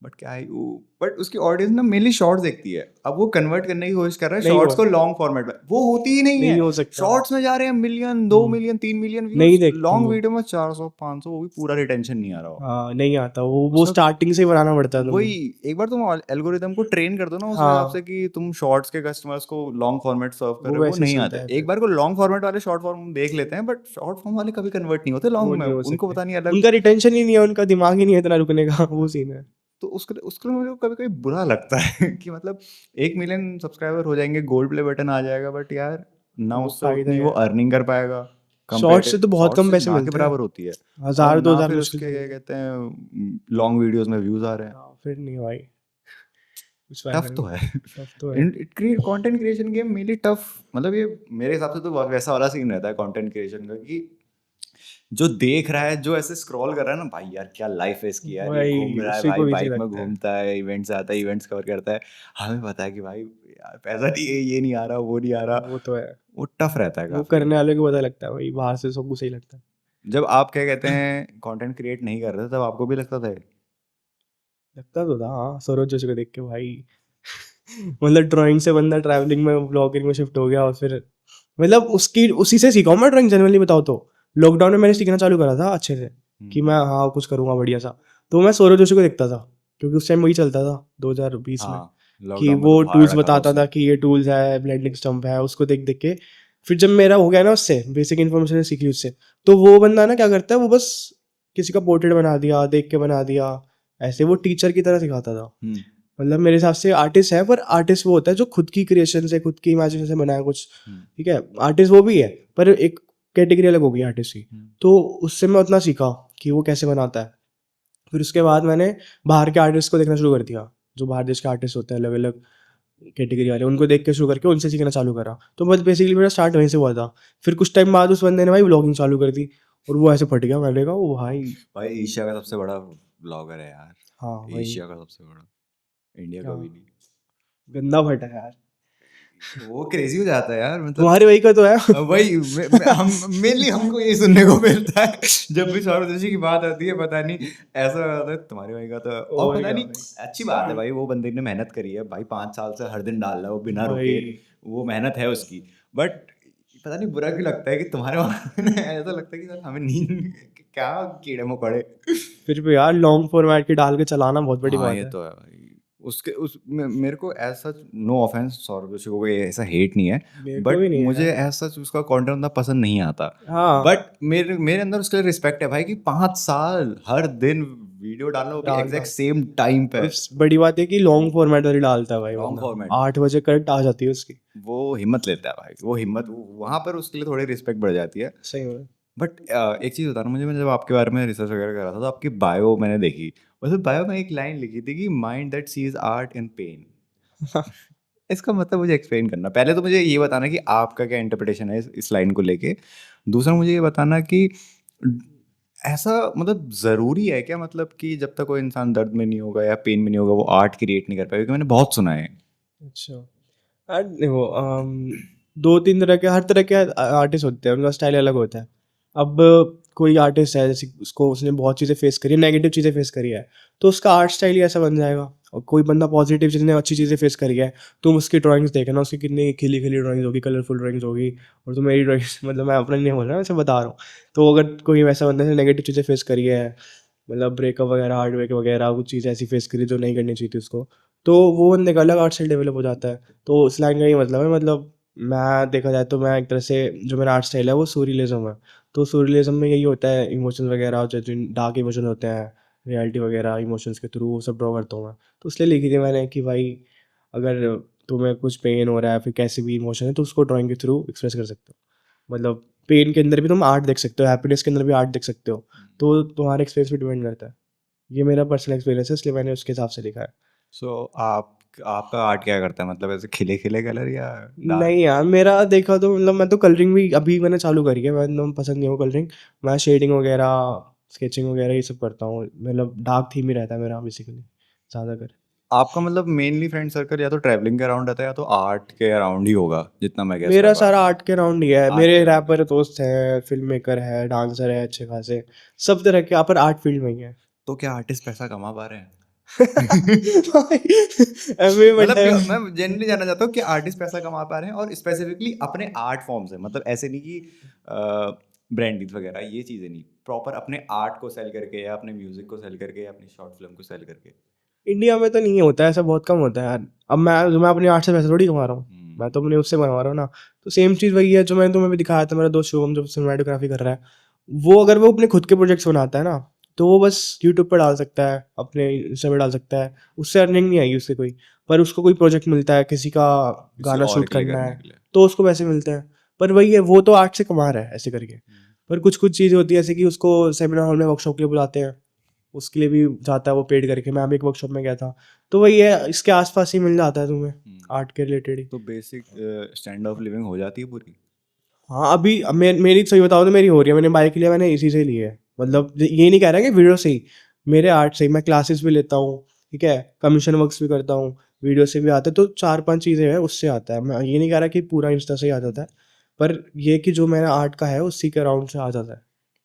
बट क्या है वो, बट उसकी ऑडियंस ना मेनली शॉर्ट्स देखती है। अब वो कन्वर्ट करने की कोशिश कर रहा है नहीं शॉर्ट्स हो को लॉन्ग फॉर्मेट में, वो होती ही नहीं है। नहीं हो सकता। शॉर्ट्स में जा रहे हैं मिलियन, 2 मिलियन, 3 मिलियन नहीं व्यूज, देखते लॉन्ग वो। वीडियो में 400 500, वो भी पूरा रिटेंशन नहीं आ रहा हो हाँ नहीं आता वो उसका। स्टार्टिंग से ही बनाना पड़ता है वही, तुम्हें। एक बार तुम एल्गोरिदम को ट्रेन कर दो ना उस हिसाब से हाँ कि तुम शॉर्ट्स के कस्टमर्स को लॉन्ग फॉर्मेट सर्व कर वो रहे हो, वो वैसे ही नहीं चलता आते। है एक फिर। बार को लॉन्ग फॉर्मेट वाले शॉर्ट फॉर्म देख लेते हैं, बट शॉर्ट फॉर्म वाले कभी कन्वर्ट नहीं होते वो लॉन्ग में, नहीं हो उनको सकते, पता नहीं अलग। उनका रिटेंशन ही नहीं है, उनका दिमाग ही नहीं है इतना रुकने का, वो सीन है। तो उसके उसके लिए मुझे कभी कभी बुरा लगता है कि मतलब 1 मिलियन सब्सक्राइबर हो जाएंगे, गोल्ड प्ले बटन आ जाएगा, बट यार ना वो उससे फायदा उतनी ही वो है। अर्निंग कर पाएगा। शॉर्ट से तो बहुत शॉर्ट कम से पैसे ना के मिलते हैं, बराबर होती है। और 1000 ना 2000 फिर मुश्किल उसके से क्या मिलते हैं। कहते हैं लॉन्ग वीडियोस में व्यूज आ रहे हैं। हाँ फिर नहीं भाई, कुछ फायदा टफ तो नहीं। है। टफ तो है। Content creation game mainly tough, मतलब ये मेरे हिसाब से तो वैसा वाला सीन रहता है कंटेंट क्रिएशन का, कि जो देख रहा है, जो ऐसे स्क्रॉल कर रहा है ना, भाई यार क्या लाइफ है इसकी, यार ये घूम भाई रहा है उसी भाई, को इजी बाइक में लगता है। घूमता है, इवेंट्स आता है, इवेंट्स कवर करता है। हमें पता है कि भाई यार पैसा नहीं है, ये नहीं आ रहा, वो नहीं आ रहा। वो तो है, वो टफ रहता है वो काफी। करने वाले को पता लगता है भाई, बाहर से सबको सही लगता है। जब आप क्या कहते हैं कंटेंट क्रिएट नहीं कर रहे थे, तब आपको भी लगता था? लगता तो था हाँ, सौरभ जोशी को देख के भाई। मतलब ड्राइंग से बंदा ट्रैवलिंग में ब्लॉगिंग में शिफ्ट हो गया, और फिर मतलब उसकी उसी से सीखा हूँ मैं ड्राइंग, जनरली बताओ तो। लॉकडाउन में मैंने सीखना चालू करा था अच्छे से, कि मैं हाँ कुछ करूँगा बढ़िया सा। तो मैं सौरभ जोशी को देखता था, क्योंकि उस टाइम वही चलता था 2020 में, हाँ, कि लॉकडाउन में तो वो फाड़ टूल्स रखा था बताता उसने। था कि ये टूल्स है, ब्लेंडिंग स्टम्प है, उसको देख देख के फिर जब मेरा हो गया ना उससे बेसिक इन्फॉर्मेशन सीखी उससे, तो वो बंदा ना क्या करता है, वो बस किसी का पोर्ट्रेट बना दिया, देख के बना दिया, ऐसे वो टीचर की तरह सिखाता था। मतलब मेरे हिसाब से आर्टिस्ट है, पर आर्टिस्ट वो होता है जो खुद की क्रिएशन से, खुद की इमेजिनेशन से बनाया कुछ। ठीक है, आर्टिस्ट वो भी है, पर एक कैटेगरी अलग होगी आर्टिस्ट की। तो उससे मैं उतना सीखा कि वो कैसे बनाता है। फिर उसके बाद मैंने बाहर के आर्टिस्ट को देखना शुरू कर दिया, जो बाहर देश के आर्टिस्ट होते हैं अलग अलग कैटेगरी वाले, उनको देख के शुरू करके उनसे सीखना चालू करा। तो बस बेसिकली मेरा स्टार्ट वहीं से हुआ था। फिर कुछ टाइम बाद उस बंदे ने भाई ब्लॉगिंग चालू कर दी, और वो ऐसे फट गया, मैंने कहा ओ भाई। भाई एशिया का सबसे बड़ा ब्लॉगर है यार, हाँ भाई, एशिया का सबसे बड़ा, इंडिया का क्या भी नहीं। गंदा फटा यार। वो क्रेजी हो जाता है यार, मतलब तुम्हारे वही का तो है। वही हम मेनली हमको ये सुनने को मिलता है जब भी सौरभ जोशी की बात आती है, पता नहीं ऐसा होता है तुम्हारे भाई का तो, और और पता क्या नहीं। भाई। अच्छी बात है भाई, वो बंदे ने मेहनत करी है भाई, 5 साल से हर दिन डाल रहा है वो बिना रुके, भाई वो मेहनत है उसकी। बट पता नहीं बुरा क्यों लगता है कि तुम्हारे वहाँ ऐसा लगता है कि सर हमें नींद, क्या कीड़े मकोड़े। फिर भी यार लॉन्ग फॉर्मेट के डाल के चलाना बहुत बड़ी हाँ बात ये है। तो है भाई। उसके मेरे को ऐसा, नो ऑफेंस सौरभ जोशी को, कोई ऐसा हेट नहीं है, मेरे को बट भी नहीं है मुझे यार। ऐसा उसका कंटेंट उतना पसंद नहीं आता। हाँ बट मेरे मेरे अंदर उसके लिए रिस्पेक्ट है भाई, कि 5 साल हर दिन वीडियो डालना, वो भी डालना, एग्जैक्ट सेम टाइम पे। और बड़ी बात है कि लॉन्ग फॉर्मेट वाली डालता है भाई लॉन्ग बंदा, फॉर्मेट, 8 बजे करेक्ट आ जाती है उसकी। वो हिम्मत लेता है भाई, वो हिम्मत, वहां पर उसके लिए थोड़ी रिस्पेक्ट बढ़ जाती है। सही में। बट एक चीज़ बताना मुझे, मैं जब आपके बारे में रिसर्च वगैरह कर रहा था, तो आपकी बायो मैंने देखी, उसमें बायो में एक लाइन लिखी थी कि mind that sees art in pain. इसका मतलब मुझे एक्सप्लेन करना, पहले तो मुझे ये बताना कि आपका क्या इंटरप्रिटेशन है इस लाइन को लेके। दूसरा मुझे ये बताना कि ऐसा मतलब ज़रूरी है क्या, मतलब कि जब तक कोई इंसान दर्द में नहीं होगा या पेन में नहीं होगा, वो आर्ट क्रिएट नहीं कर पाएगा? क्योंकि मैंने बहुत सुना है। अच्छा यार देखो, 2-3 तरह के, हर तरह के आर्टिस्ट होते हैं, उनका स्टाइल अलग होता है। अब कोई आर्टिस्ट है जैसे उसको उसने बहुत चीज़ें फेस करी है, नेगेटिव चीज़ें फेस करी है, तो उसका आर्ट स्टाइल ही ऐसा बन जाएगा। और कोई बंदा पॉजिटिव जिसने अच्छी चीज़ें फेस करी है, तुम उसकी ड्राइंग्स देखना, उसकी कितनी खिली खिली ड्राइंग्स होगी, कलरफुल ड्राइंग्स होगी, और तो मेरी ड्राइंग्स मतलब मैं अपना नहीं बोल रहा, वैसे बता रहा हूँ। तो अगर कोई वैसा बंदा जिसने नेगेटिव चीज़ें फेस करी है, मतलब ब्रेकअप वगैरह, हार्ट ब्रेक वगैरह, कुछ चीज़ ऐसी फेस करी जो नहीं करनी चाहिए थी उसको, तो वो बंदे का अलग आर्ट स्टाइल डेवलप हो जाता है। तो इस लाइन का ये मतलब है, मतलब मैं देखा जाए तो मैं एक तरह से जो मेरा आर्ट स्टाइल है वो सूरियलिज्म है। तो सूरियलिज्म में यही होता है, इमोशंस वगैरह जो जिन डार्क इमोशन होते हैं, रियलिटी वगैरह इमोशंस के थ्रू वो सब ड्रॉ करता हूँ मैं। तो इसलिए लिखी थी मैंने कि भाई अगर तुम्हें कुछ पेन हो रहा है, फिर कैसी भी इमोशन है, तो उसको ड्राइंग के थ्रू एक्सप्रेस कर सकते हो। मतलब पेन के अंदर भी तुम आर्ट देख सकते हो, हैप्पीनेस के अंदर भी आर्ट देख सकते हो। तो तुम्हारे एक्सपीरियंस पे डिपेंड करता है। ये मेरा पर्सनल एक्सपीरियंस है, इसलिए मैंने उसके हिसाब से लिखा है। सो आप आपका आर्ट क्या करता है, मतलब ऐसे खिले खिले कलर या डार्क? नहीं यार, मेरा देखा तो मतलब मैं तो कलरिंग भी अभी मैंने चालू करी है, मैं एकदम पसंद नहीं हूँ कलरिंग। मैं शेडिंग वगैरह, स्केचिंग वगैरह ये सब करता हूँ, मतलब डार्क थीम ही रहता है मेरा बेसिकली ज़्यादातर। आपका मतलब मेनली फ्रेंड सर्कल या तो ट्रैवलिंग के अराउंड रहता है या तो आर्ट के अराउंड ही होगा, जितना मैं गेस कर मेरा पा रहा सारा हूँ। आर्ट के राउंड ही है, आर्ट के मेरे अराउंड है। रैपर दोस्त हैं, फिल्म मेकर है, डांसर है अच्छे खासे, सब तरह के यहाँ पर आर्ट फील्ड में ही है। तो क्या आर्टिस्ट पैसा कमा पा रहे हैं? एमए में मतलब टाइम। मैं जेन्युइनली जानना चाहता हूँ कि आर्टिस्ट पैसा कमा पा रहे हैं, और स्पेसिफिकली अपने आर्ट फॉर्म से, मतलब ऐसे नहीं कि ब्रांडिंग वगैरह ये चीज़ें नहीं, प्रॉपर अपने आर्ट को सेल करके या अपने म्यूजिक को सेल करके या अपनी शॉर्ट फिल्म को सेल करके। इंडिया में तो नहीं होता है ऐसा, बहुत कम होता है यार। अब मैं अपनी आर्ट से पैसे थोड़ी कमा रहा हूँ, हम्म। मैं तो अपने उससे बनवा रहा हूँ ना। तो सेम चीज़ वही है जो मैंने तुम्हें भी दिखाया था, मेरा दोस्त शुभम जो सिनेमेटोग्राफी कर रहा है, वो अगर वो अपने खुद के प्रोजेक्ट्स बनाता है ना, तो वो बस यूट्यूब पर डाल सकता है, अपने इंस्टा पे डाल सकता है, उससे अर्निंग नहीं आएगी उससे कोई। पर उसको कोई प्रोजेक्ट मिलता है, किसी का किसी गाना और शूट के लिए करना करने है, के लिए। तो उसको पैसे मिलते हैं। पर वही है, वो तो आर्ट से कमा रहा है ऐसे करके। पर कुछ कुछ चीज़ें होती है जैसे कि उसको सेमिनार हॉल में वर्कशॉप के लिए बुलाते हैं, उसके लिए भी जाता है वो पेड करके। मैं अभी एक वर्कशॉप में गया था, तो वही है, इसके आसपास ही मिल जाता है तुम्हें आर्ट के रिलेटेड ही। तो बेसिक स्टैंड ऑफ लिविंग हो जाती है पूरी। हाँ, अभी मेरी सही बताओ तो मेरी हो रही है, मैंने बाइक लिया, मैंने इसी से ली है। मतलब ये नहीं कह रहा कि वीडियो से ही, मेरे आर्ट से ही मैं क्लासेस भी लेता हूँ, ठीक है, कमीशन वर्क्स भी करता हूँ, वीडियो से भी आता है, तो 4-5 चीज़ें हैं उससे आता है। मैं ये नहीं कह रहा कि पूरा इंस्टा से ही आ जाता है, पर ये कि जो मेरा आर्ट का है उसी के अराउंड से आ जाता है।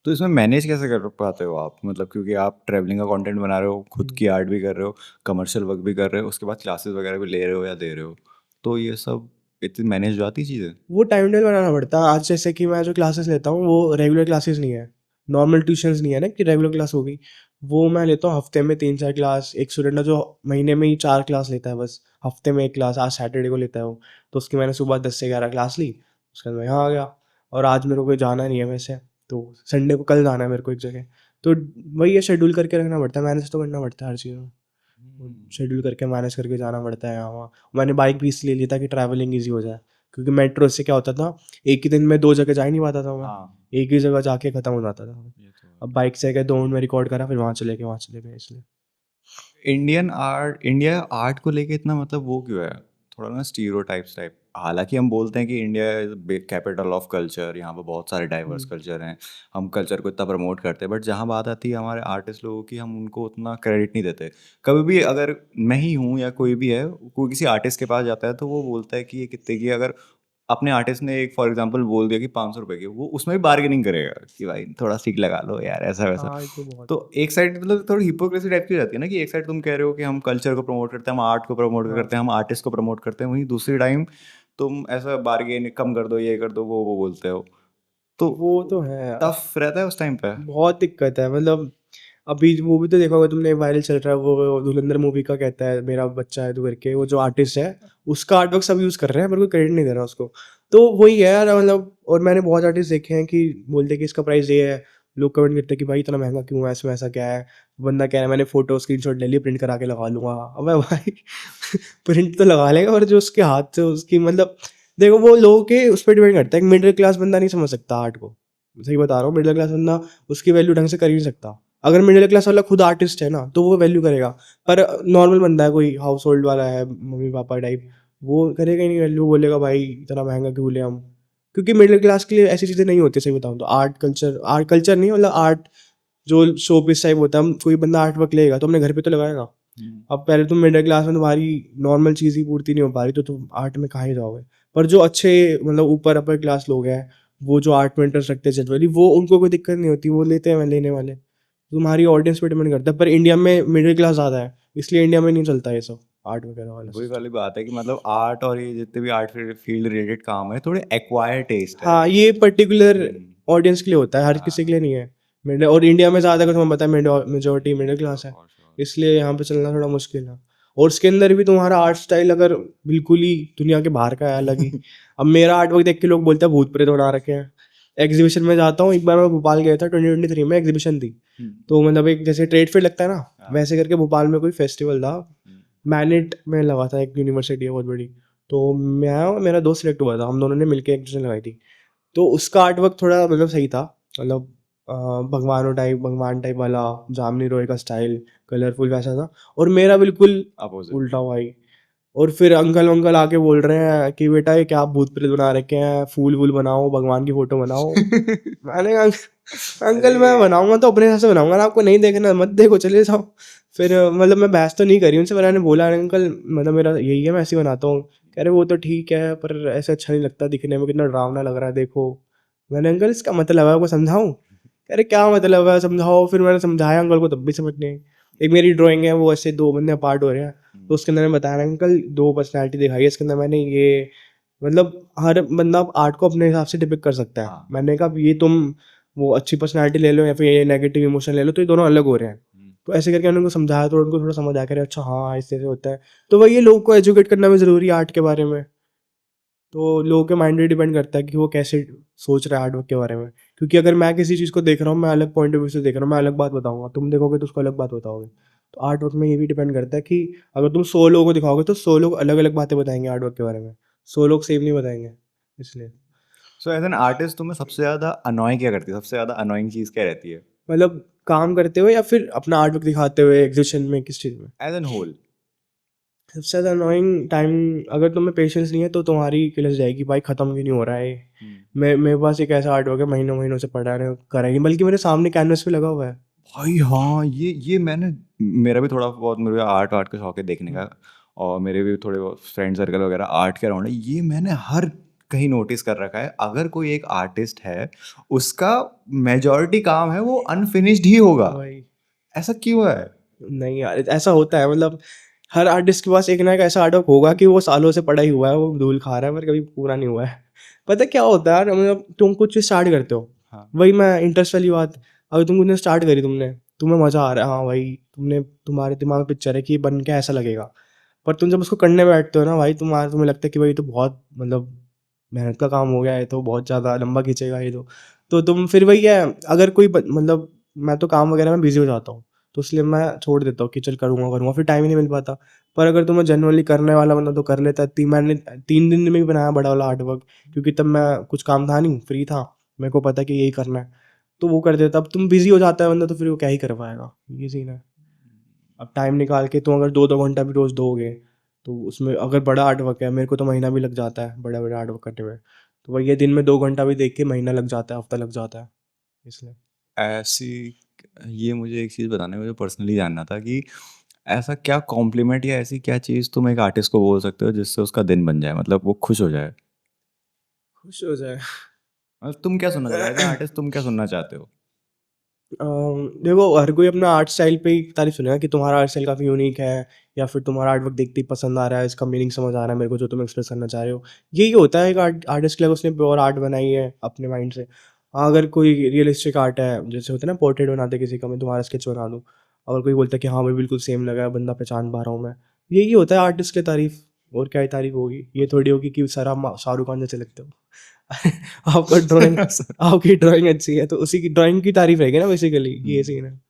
तो इसमें मैनेज कैसे कर पाते हो आप, मतलब क्योंकि आप ट्रैवलिंग का कंटेंट बना रहे हो, खुद की आर्ट भी कर रहे हो, कमर्शियल वर्क भी कर रहे हो, उसके बाद क्लासेस वगैरह भी ले रहे हो या दे रहे हो, तो ये सब इतनी मैनेज हो जाती चीज़ें? वो टाइम टेबल बनाना पड़ता है। आज जैसे कि मैं जो क्लासेस लेता हूँ वो रेगुलर क्लासेस नहीं है, नॉर्मल ट्यूशंस नहीं है ना कि रेगुलर क्लास होगी। वो मैं लेता हूँ हफ्ते में 3-4 क्लास। एक स्टूडेंट है जो महीने में ही 4 क्लास लेता है बस, हफ्ते में 1 क्लास। आज सैटरडे को लेता है वो, तो उसकी मैंने सुबह 10 से 11 क्लास ली, उसके बाद मैं यहाँ आ गया। और आज मेरे को कहीं जाना नहीं है वैसे, तो संडे को कल जाना है मेरे को एक जगह। तो वही है, शेड्यूल करके रखना पड़ता है, मैनेज तो करना पड़ता है हर चीज़ में। शेड्यूल करके मैनेज करके जाना पड़ता है यहाँ वहाँ। मैंने बाइक भी इसलिए ली था कि ट्रैवलिंग ईजी हो जाए, क्योंकि मेट्रो से क्या होता था, एक ही दिन में 2 जगह जा ही नहीं पाता था मैं, हाँ, एक ही जगह जाके ख़त्म हो जाता था। ये तो है। अब बाइक से गए, 2 मिनट में रिकॉर्ड करा, फिर वहाँ चले गए इसलिए। इंडिया आर्ट को लेके इतना मतलब वो क्यों है, थोड़ा ना स्टीरियोटाइप्स टाइप? हालांकि हम बोलते हैं कि India is capital of culture, यहाँ पे बहुत सारे डाइवर्स हुँ। कल्चर हैं, हम कल्चर को इतना प्रमोट करते हैं, बट जहाँ बात आती है हमारे आर्टिस्ट लोगों की, हम उनको उतना क्रेडिट नहीं देते। कभी भी अगर मैं ही हूँ या कोई भी है, कोई किसी आर्टिस्ट के पास जाता है तो वो बोलता है कि ये कितने की है। अगर अपने आर्टिस्ट ने एक फॉर एग्जांपल बोल दिया कि 500 रुपए की, वो उसमें भी बार्गेनिंग करेगा कि भाई थोड़ा सीख लगा लो यार, ऐसा वैसा। हाँ, ये तो बहुत तो एक साइड मतलब थोड़ी हिपोक्रेसी टाइप की रहती है ना, कि एक साइड तुम कह रहे हो कि हम कल्चर को प्रमोट करते हैं, हम आर्ट को प्रमोट हाँ, करते हैं, हम आर्टिस्ट को प्रमोट करते हैं, वहीं दूसरी टाइम तुम ऐसा बार्गेन कम कर दो, ये कर दो, वो बोलते हो। तो वो तो है यार। टफ रहता है उस टाइम पे। बहुत दिक्कत है, मतलब अभी मूवी तो देखा होगा तुमने, वायरल चल रहा है वो धुरंधर मूवी का, कहता है मेरा बच्चा है तू करके, वो जो आर्टिस्ट है उसका आर्ट वर्क सब यूज़ कर रहे हैं, पर कोई क्रेडिट नहीं दे रहा उसको। तो वही है यार, मतलब और मैंने बहुत आर्टिस्ट देखे हैं कि बोलते हैं कि इसका प्राइस ये है, लोग कमेंट करते हैं कि भाई इतना महंगा क्यों है, इसमें ऐसा क्या है। बंदा कह रहा है मैंने फोटो स्क्रीनशॉट ले लिया, प्रिंट करा के लगा लूंगा। अबे भाई प्रिंट तो लगा लेगा, पर जो उसके हाथ से उसकी मतलब, देखो वो लोगों के उस पर डिपेंड करता है। एक मिडिल क्लास बंदा नहीं समझ सकता आर्ट को, सही बता रहा हूँ। मिडिल क्लास बंदा उसकी वैल्यू ढंग से कर ही नहीं सकता। अगर मिडिल क्लास वाला खुद आर्टिस्ट है ना, तो वो वैल्यू करेगा। पर नॉर्मल बंदा है, कोई हाउस होल्ड वाला है, मम्मी पापा टाइप, वो करेगा ही नहीं वैल्यू, बोलेगा भाई इतना महंगा क्यों ले हम। क्योंकि मिडिल क्लास के लिए ऐसी चीज़ें नहीं होती, सही बताऊँ तो। आर्ट कल्चर नहीं, मतलब आर्ट जो शो पीस टाइप होता है, कोई बंदा आर्ट वर्क लेगा तो अपने घर पे तो लगाएगा। अब पहले तुम मिडिल क्लास में, तुम्हारी नॉर्मल चीज़ ही पूर्ति नहीं हो पा रही, तो तुम आर्ट में कहाँ ही जाओगे। पर जो अच्छे मतलब ऊपर अपर क्लास लोग हैं, वो जो आर्ट में इंटरेस्ट रखते हैं जनरली, वो उनको कोई दिक्कत नहीं होती, वो लेते हैं लेने वाले। तुम्हारी ऑडियंस पे डिपेंड करता है, पर इंडिया में मिडिल क्लास ज़्यादा है, इसलिए इंडिया में नहीं चलता ये सब आर्ट वगैरह वाला वही सिस्टम। वाली बात है कि मतलब आर्ट और ये जितने भी आर्ट फील्ड रिलेटेड काम है थोड़े एक्वायर टेस्ट है। हाँ, ये पर्टिकुलर ऑडियंस के लिए होता है, हर हाँ। किसी के लिए नहीं है। मिडिल, और इंडिया में ज़्यादा, अगर तुम्हें पता है मेजोरिटी मिडिल क्लास है, For sure. इसलिए यहाँ पे चलना थोड़ा मुश्किल है। और उसके अंदर भी तुम्हारा आर्ट स्टाइल अगर बिल्कुल ही दुनिया के बाहर का है, अलग ही। अब मेरा आर्ट वर्क देख के लोग बोलते हैं भूत प्रेत बना रखे हैं। एग्जीबिशन में जाता हूँ, एक बार मैं भोपाल गया था, 2023 में एग्जीबिशन थी। तो मतलब एक जैसे ट्रेड फेयर लगता है ना, हाँ। वैसे करके भोपाल में कोई फेस्टिवल था, मैनेट में लगा था, एक यूनिवर्सिटी है बहुत बड़ी। तो मैं और मेरा दोस्त सिलेक्ट हुआ था, हम दोनों ने मिलकर एग्जीबिशन लगाई थी। तो उसका आर्ट वर्क थोड़ा मतलब सही था, मतलब भगवान टाइप वाला, जामनी रॉय का स्टाइल, कलरफुल वैसा था। और मेरा बिल्कुल अपोजिट। उल्टा भाई। और फिर अंकल आके बोल रहे हैं कि बेटा ये क्या भूत प्रेत बना रखे हैं, फूल वूल बनाओ, भगवान की फोटो बनाओ। मैंने कहा अंकल मैं बनाऊंगा तो अपने हिसाब से बनाऊंगा ना, आपको नहीं देखना मत देखो, चले जाओ। फिर मतलब मैं बहस तो नहीं करी उनसे, मैंने बोला अंकल मतलब मेरा यही है, मैं ऐसे ही बनाता हूँ। कह रहे वो तो ठीक है, पर ऐसे अच्छा नहीं लगता दिखने में, कितना डरावना लग रहा है देखो। मैंने अंकल इसका मतलब है, आपको समझाऊं? कह रहे क्या मतलब है, समझाओ। फिर मैंने समझाया अंकल को, तब भी समझ नहीं आई। एक मेरी ड्राइंग है, वो ऐसे दो बंदे अपार्ट हो रहे हैं, तो उसके अंदर मैंने बताया अंकल दो पर्सनैलिटी दिखाई है इसके अंदर मैंने, ये मतलब हर बंदा आर्ट को अपने हिसाब से डिपिक्ट कर सकता है। हाँ। मैंने कहा ये तुम वो अच्छी पर्सनैलिटी ले लो या फिर ये नेगेटिव इमोशन ले लो, तो ये दोनों अलग हो रहे हैं। तो ऐसे करके उनको समझाया, तो उनको थोड़ा समझ आया, करे अच्छा हाँ ऐसे ऐसे होता है। तो वही ये लोगों को एजुकेट करना भी ज़रूरी है आर्ट के बारे में। तो लोगों के माइंड पे डिपेंड करता है कि वो कैसे सोच रहे हैं आर्ट वर्क के बारे में। क्योंकि अगर मैं किसी चीज़ को देख रहा हूँ, मैं अलग पॉइंट ऑफ व्यू से देख रहा हूँ, मैं अलग बात बताऊंगा, तुम देखोगे तो उसको अलग बात बताओगे। तो आर्ट वर्क में ये भी डिपेंड करता है कि अगर तुम 100 लोगों को दिखाओगे तो 100 लोग अलग अलग बातें बताएंगे आर्ट वर्क के बारे में, 100 लोग सेम नहीं बताएंगे, इसलिए। सो एज एन आर्टिस्ट तुम्हें सबसे ज्यादा अनॉय क्या करती है, सबसे ज्यादा अनोइंग चीज क्या रहती है मतलब काम करते हुए या फिर अपना आर्ट वर्क दिखाते हुए एग्जीबिशन में, किस चीज़ में? As an whole? सबसे ज़्यादा अनोइंग टाइम, अगर तुम्हें पेशेंस नहीं है तो तुम्हारी किलस जाएगी भाई, ख़त्म क्यों नहीं हो रहा है ये? मेरे पास एक ऐसा आर्ट वर्क है, महीनों महीनों से पड़ा है, करा ही नहीं, बल्कि मेरे सामने कैनवस पे लगा हुआ है। भाई हाँ, ये मैंने, मेरा भी थोड़ा बहुत मेरे आर्ट आर्ट का शौक है देखने का, और मेरे भी थोड़े बहुत फ्रेंड सर्कल वगैरह आर्ट के अराउंड है। ये मैंने हर कहीं नोटिस कर रखा है, अगर कोई एक आर्टिस्ट है उसका मेजॉरिटी काम है वो अनफिनिश्ड ही होगा। भाई ऐसा क्यों है? नहीं यार, ऐसा होता है, मतलब हर आर्टिस्ट के पास एक ना एक ऐसा आर्ट वर्क होगा कि वो सालों से पड़ा ही हुआ है, वो धूल खा रहा है, पर कभी पूरा नहीं हुआ है। पता है क्या होता है यार, मतलब तुम कुछ स्टार्ट करते हो, हाँ। वही मैं इंटरेस्ट वाली बात, अगर तुम कुछ स्टार्ट करी, तुमने, तुम्हें मजा आ रहा है, हाँ भाई, तुमने, तुम्हारे दिमाग में पिक्चर है कि ये बन के ऐसा लगेगा। पर तुम जब उसको करने बैठते हो ना भाई, तुम्हें लगता है कि भाई ये तो बहुत मतलब मेहनत का काम हो गया है, तो बहुत ज़्यादा लंबा खींचेगा ये तो तुम फिर वही है, अगर कोई मतलब मैं तो काम वगैरह में बिजी हो जाता हूँ, तो इसलिए मैं छोड़ देता हूँ कि चल करूँगा करूँगा, फिर टाइम ही नहीं मिल पाता। पर अगर तुम्हें जनरली करने वाला बंदा तो कर लेता है। मैंने 3 दिन में भी बनाया बड़ा वाला आर्ट वर्क, क्योंकि तब मैं कुछ काम था नहीं, फ्री था, मेरे को पता कि यही करना है, तो वो कर देता। अब तुम बिजी हो जाता है बंदा, तो फिर वो क्या ही कर पाएगा, ये सीन है। अब टाइम निकाल के तुम अगर 2-2 घंटा भी रोज़ दोगे, तो उसमें अगर बड़ा आर्ट वर्क है, मेरे को तो महीना भी लग जाता है बड़ा बड़ा आर्ट वर्क करने में, तो वही ये दिन में 2 घंटा भी देख के महीना लग जाता है, हफ्ता लग जाता है, इसलिए। ऐसी, ये मुझे एक चीज़ बताना है, मुझे पर्सनली जानना था कि ऐसा क्या कॉम्प्लीमेंट या ऐसी क्या चीज़ तुम एक आर्टिस्ट को बोल सकते हो जिससे उसका दिन बन जाए, मतलब वो खुश हो जाए? खुश हो जाए। मतलब तुम क्या सुनना चाहते हो एज एन आर्टिस्ट, तुम क्या सुनना चाहते हो? देखो हर कोई अपना आर्ट स्टाइल पे ही तारीफ सुनेगा कि तुम्हारा आर्ट स्टाइल काफ़ी यूनिक है, या फिर तुम्हारा आर्ट वर्क देखते ही पसंद आ रहा है, इसका मीनिंग समझ आ रहा है मेरे को, जो तुम एक्सप्रेस करना चाह रहे हो। यही होता है एक आर्टिस्ट के लिए, उसने प्योर आर्ट बनाई है अपने माइंड से। हाँ, अगर कोई रियलिस्टिक आर्ट है, जैसे होता है ना पोर्ट्रेट बनाते किसी का, मैं तुम्हारा स्केच बना दूँ, अगर कोई बोलता है कि हाँ भाई बिल्कुल सेम लगा है, बंदा पहचान पा रहा हूँ मैं, यही होता है आर्टिस्ट की तारीफ। और क्या ही तारीफ होगी, ये थोड़ी होगी कि सर आप शाहरुख खान जैसे लगते हो। आपका ड्राइंग, आपकी ड्राइंग अच्छी है, तो उसी की ड्राइंग की तारीफ रहेगी ना, बेसिकली ये सीन है।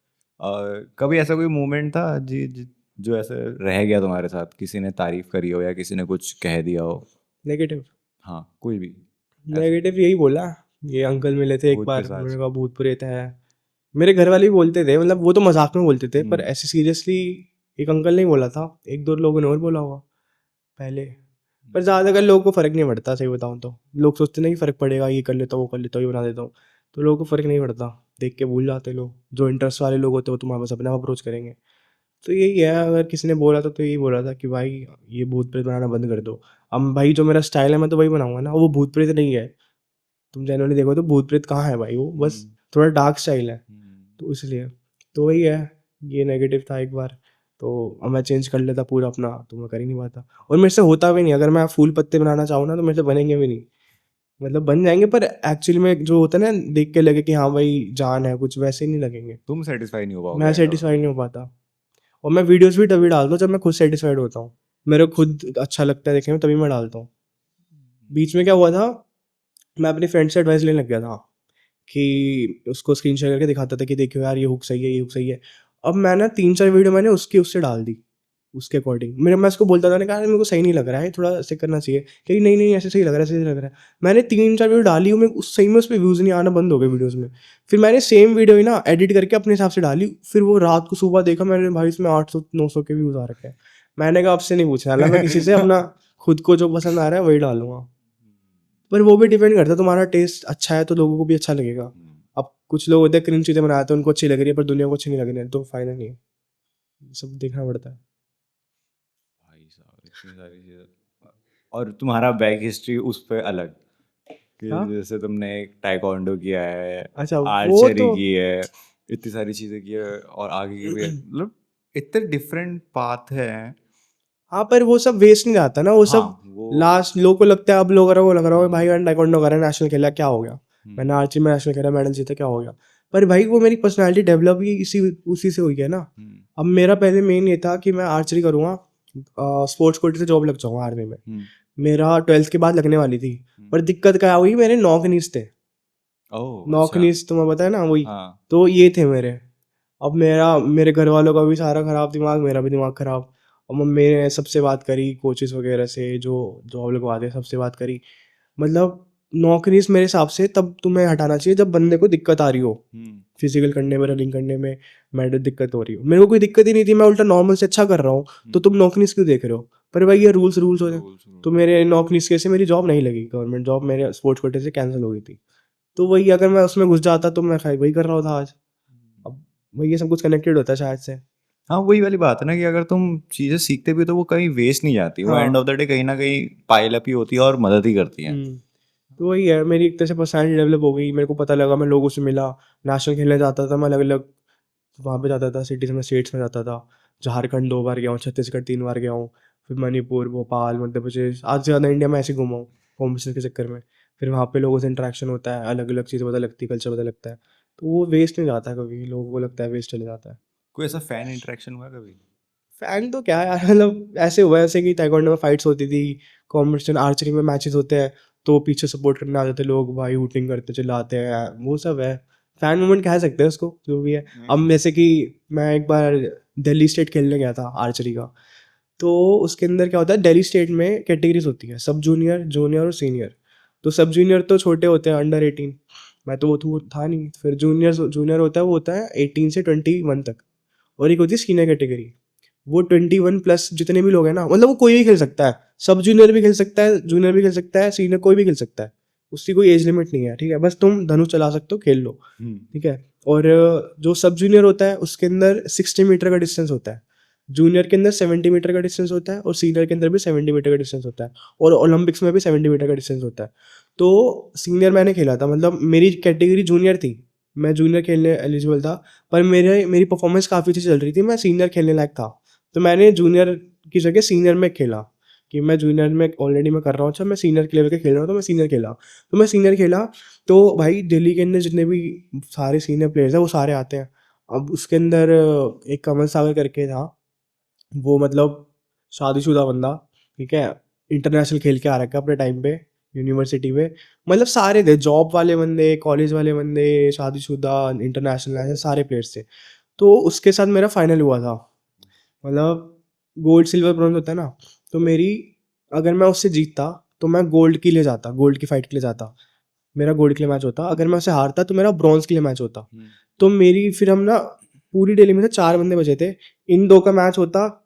और कभी ऐसा कोई मोमेंट था जो ऐसे रह गया तुम्हारे साथ, किसी ने तारीफ करी हो या किसी ने कुछ कह दिया हो? नेगेटिव? हाँ, कोई भी ऐसे। नेगेटिव यही बोला, ये अंकल मिले थे एक भूत बार, पिशाच। उन्होंने कहा भूत प्रेत है। मेरे घर वाले भी बोलते थे, मतलब वो तो मजाक में बोलते थे, पर हम्म। ऐसे सीरियसली एक अंकल ने बोला था, एक दो लोगों ने और बोला होगा पहले। पर ज़्यादातर लोगों को फ़र्क नहीं पड़ता, सही बताऊँ तो। लोग सोचते ना कि फ़र्क पड़ेगा, ये कर लेता हूँ, वो कर लेता हूँ, ये बना देता हूँ, तो लोगों को फ़र्क नहीं पड़ता, देख के भूल जाते लोग। जो इंटरेस्ट वाले लोग होते हैं वो तुम्हारे पास अपने आप अप्रोच करेंगे। तो यही है, अगर किसी ने बोला था तो यही बोला था कि भाई ये भूत प्रेत बनाना बंद कर दो। अब भाई जो मेरा स्टाइल है मैं तो वही बनाऊंगा ना, वो भूत प्रेत नहीं है, तुम जनरली देखो तो भूत प्रेत कहाँ है भाई, वो बस थोड़ा डार्क स्टाइल है, तो इसलिए तो वही है, ये नेगेटिव था एक बार। तो अब मैं चेंज कर लेता पूरा अपना, तो मैं कर ही नहीं पाता, और मेरे से होता भी नहीं। अगर मैं फूल पत्ते बनाना चाहूँ ना तो मेरे से बनेंगे भी नहीं, मतलब बन जाएंगे पर एक्चुअली में जो होता है ना, देख के लगे कि हाँ भाई जान है कुछ, वैसे ही नहीं लगेंगे। तुम सेटिस्फाई नहीं हो पाओगे मैं end of the सेटिस्फाई नहीं हो पाता, और मैं वीडियोस भी तभी डालता हूँ जब मैं खुद सेटिस्फाइड होता हूँ, मेरे को खुद अच्छा लगता है देखने में, तभी मैं डालता हूँ। बीच में क्या हुआ था, मैं अपनी फ्रेंड से एडवाइस लेने लग गया था कि उसको स्क्रीन शेयर करके दिखाता था कि देखियो यार ये हुक सही है, ये हुक सही है। अब मैं ना 3-4 वीडियो मैंने उससे डाल दी, उसके अकॉर्डिंग। मैं उसको बोलता था, कहा मेरे को सही नहीं लग रहा है, थोड़ा ऐसे करना चाहिए, कि नहीं नहीं ऐसे सही लग रहा है, ऐसे सही लग रहा है। मैंने 3-4 वीडियो डाली, मैं उस सही में उस पर व्यूज़ नहीं आना बंद हो गए वीडियोज़ में। फिर मैंने सेम वीडियो ही ना एडिट करके अपने हिसाब से डाली, फिर वो रात को सुबह देखा मैंने, भाई इसमें 800-900 के व्यूज़ आ रखे हैं। मैंने कहा आपसे नहीं पूछना वाला, मैं किसी से अपना खुद को जो पसंद आ रहा है वही डालूंगा। पर वो भी डिपेंड करता है, तुम्हारा टेस्ट अच्छा है तो लोगों को भी अच्छा लगेगा। अब कुछ लोग होते हैं क्रिंज चीज़ें बनाते हैं, उनको अच्छी लग रही है पर दुनिया को अच्छी नहीं लग रही है, तो फायदा नहीं है, ये सब देखना पड़ता है। भाई साहब इतनी सारी चीजें, और तुम्हारा बैक हिस्ट्री उस पे अलग, कि हाँ, जैसे तुमने एक टाइकोंडो किया है, अच्छा वो आर्चरी तो की है, इतनी सारी चीजें की है, और आगे की भी है, मतलब इतने डिफरेंट पाथ है। हाँ, पर वो सब वेस्ट नहीं जाता ना, वो सब हाँ वो लास्ट लोग को लगता है, अब लोग को लग रहा है भाई मैंने टाइकोंडो करा, नेशनल खेला, क्या हो गया, मैंने आर्चरी में नेशनल खेला, मेडल जीता, क्या हो गया। पर भाई वो मेरी पर्सनालिटी डेवलप ही उसी से हुई है ना। अब मेरा पहले मेन ये था कि मैं आर्चरी करूँगा, स्पोर्ट्स कोटे से जॉब लग जाऊँगा आर्मी में, मेरा 12th के बाद लगने वाली थी। पर दिक्कत क्या हुई, मेरे नॉकनीज थे, ओह नॉकनीज तुम्हें पता है ना, वही हाँ तो ये थे मेरे। अब मेरे घर वालों का भी सारा खराब दिमाग, मेरा भी दिमाग खराब। और मम्मी ने सबसे बात करी, कोचेस वगैरह से जो जॉब लगवाते हैं सबसे बात करी। मतलब नौकरीज मेरे हिसाब से तब तुम्हें हटाना चाहिए जब बंदे को दिक्कत आ रही हो, फिजिकल करने में, रनिंग करने में, मेरे दिक्कत हो रही हो। मेरे को कोई दिक्कत ही नहीं थी, मैं उल्टा नॉर्मल से अच्छा कर रहा हूँ, तो तुम नौकरीज क्यों देख रहे हो। पर भाई ये रूल्स हो जाए, तो मेरे नौकरीज के से मेरी जॉब नहीं लगी, गवर्नमेंट जॉब मेरे स्पोर्ट्स कोटे से कैंसिल हो गई थी। तो वही अगर मैं उसमें घुस जाता तो मैं वही कर रहा होता आज। अब वही ये सब कुछ कनेक्टेड होता है शायद से। हाँ वही वाली बात है ना, कि अगर तुम चीजें सीखते भी हो तो वो कहीं वेस्ट नहीं जाती, वो हाँ। एंड ऑफ द डे कहीं ना कहीं पाइल अप ही होती है और मदद ही करती है। तो वही है, मेरी एक तरह से पर्सनैलिटी डेवलप हो गई, मेरे को पता लगा, मैं लोगों से मिला, नेशनल खेलने जाता था, मैं अलग अलग वहाँ पे जाता था, सिटीज़ में, स्टेट्स में जाता था। झारखंड 2 बार गया हूँ, छत्तीसगढ़ 3 बार गया हूँ, फिर मणिपुर, भोपाल, मध्य प्रदेश, आज से ज़्यादा इंडिया में ऐसे ही घूमा हूँ कॉम्पिटिशन के चक्कर में। फिर वहाँ पे लोगों से इंटरेक्शन होता है, अलग अलग चीज़ें पता लगती है, कल्चर पता लगता है, तो वो वेस्ट नहीं जाता है कभी, लोगों को लगता है वेस्ट चले जाता है। कोई ऐसा फैन इंटरेक्शन हुआ कभी? फैन तो क्या यार, मतलब ऐसे हुआ है, ऐसे कि ताइक्वांडो में फाइट्स होती थी, कॉम्पिटिशन आर्चरी में मैचेस होते हैं, तो पीछे सपोर्ट करने आ जाते हैं लोग, भाई हूटिंग करते चिल्लाते हैं, वो सब है। फैन मूवमेंट कह सकते हैं उसको, जो भी है। अब जैसे कि मैं एक बार दिल्ली स्टेट खेलने गया था आर्चरी का, तो उसके अंदर क्या होता है, दिल्ली स्टेट में कैटेगरीज होती है, सब जूनियर, जूनियर और सीनियर। तो सब जूनियर तो छोटे होते हैं, अंडर 18, मैं तो वो था नहीं। फिर जूनियर होता है, वो होता है 18 से 21 तक। और एक होती है सीनियर कैटेगरी, वो 21 प्लस जितने भी लोग हैं ना, मतलब वो कोई भी खेल सकता है, सब जूनियर भी खेल सकता है, जूनियर भी खेल सकता है, सीनियर कोई भी खेल सकता है, उसकी कोई एज लिमिट नहीं है, ठीक है, बस तुम धनुष चला सकते हो, खेल लो, ठीक है। और जो सब जूनियर होता है उसके अंदर 60 मीटर का डिस्टेंस होता है, जूनियर के अंदर 70 मीटर का डिस्टेंस होता है, और सीनियर के अंदर भी 70 मीटर का डिस्टेंस होता है, और ओलंपिक्स में भी 70 मीटर का डिस्टेंस होता है। तो सीनियर मैंने खेला था, मतलब मेरी कैटेगरी जूनियर थी, मैं जूनियर खेलने एलिजिबल था, पर मेरी परफॉर्मेंस काफ़ी अच्छी चल रही थी, मैं सीनियर खेलने लायक था। तो मैंने जूनियर की जगह सीनियर में खेला, कि मैं जूनियर में ऑलरेडी मैं कर रहा हूँ, अच्छा मैं सीनियर के लेवल के खेल रहा हूँ, तो मैं सीनियर खेला। तो मैं सीनियर खेला, तो भाई दिल्ली के अंदर जितने भी सारे सीनियर प्लेयर्स हैं वो सारे आते हैं। अब उसके अंदर एक कमल सागर करके था, वो मतलब शादीशुदा बंदा, ठीक है, इंटरनेशनल खेल के आ रखा है अपने टाइम पे यूनिवर्सिटी में, मतलब सारे थे, जॉब वाले बंदे, कॉलेज वाले बंदे, शादीशुदा, इंटरनेशनल, ऐसे सारे प्लेयर्स थे। तो उसके साथ मेरा फाइनल हुआ था, मतलब गोल्ड सिल्वर ब्रॉन्ज होता है ना, तो मेरी, अगर मैं उससे जीतता तो मैं गोल्ड के लिए जाता, गोल्ड की फाइट के लिए जाता, मेरा गोल्ड के लिए मैच होता। अगर मैं उससे हारता तो मेरा ब्रॉन्ज के लिए मैच होता। तो मेरी फिर हम ना पूरी दिल्ली में से 4 बंदे बचे थे, इन 2 का मैच होता,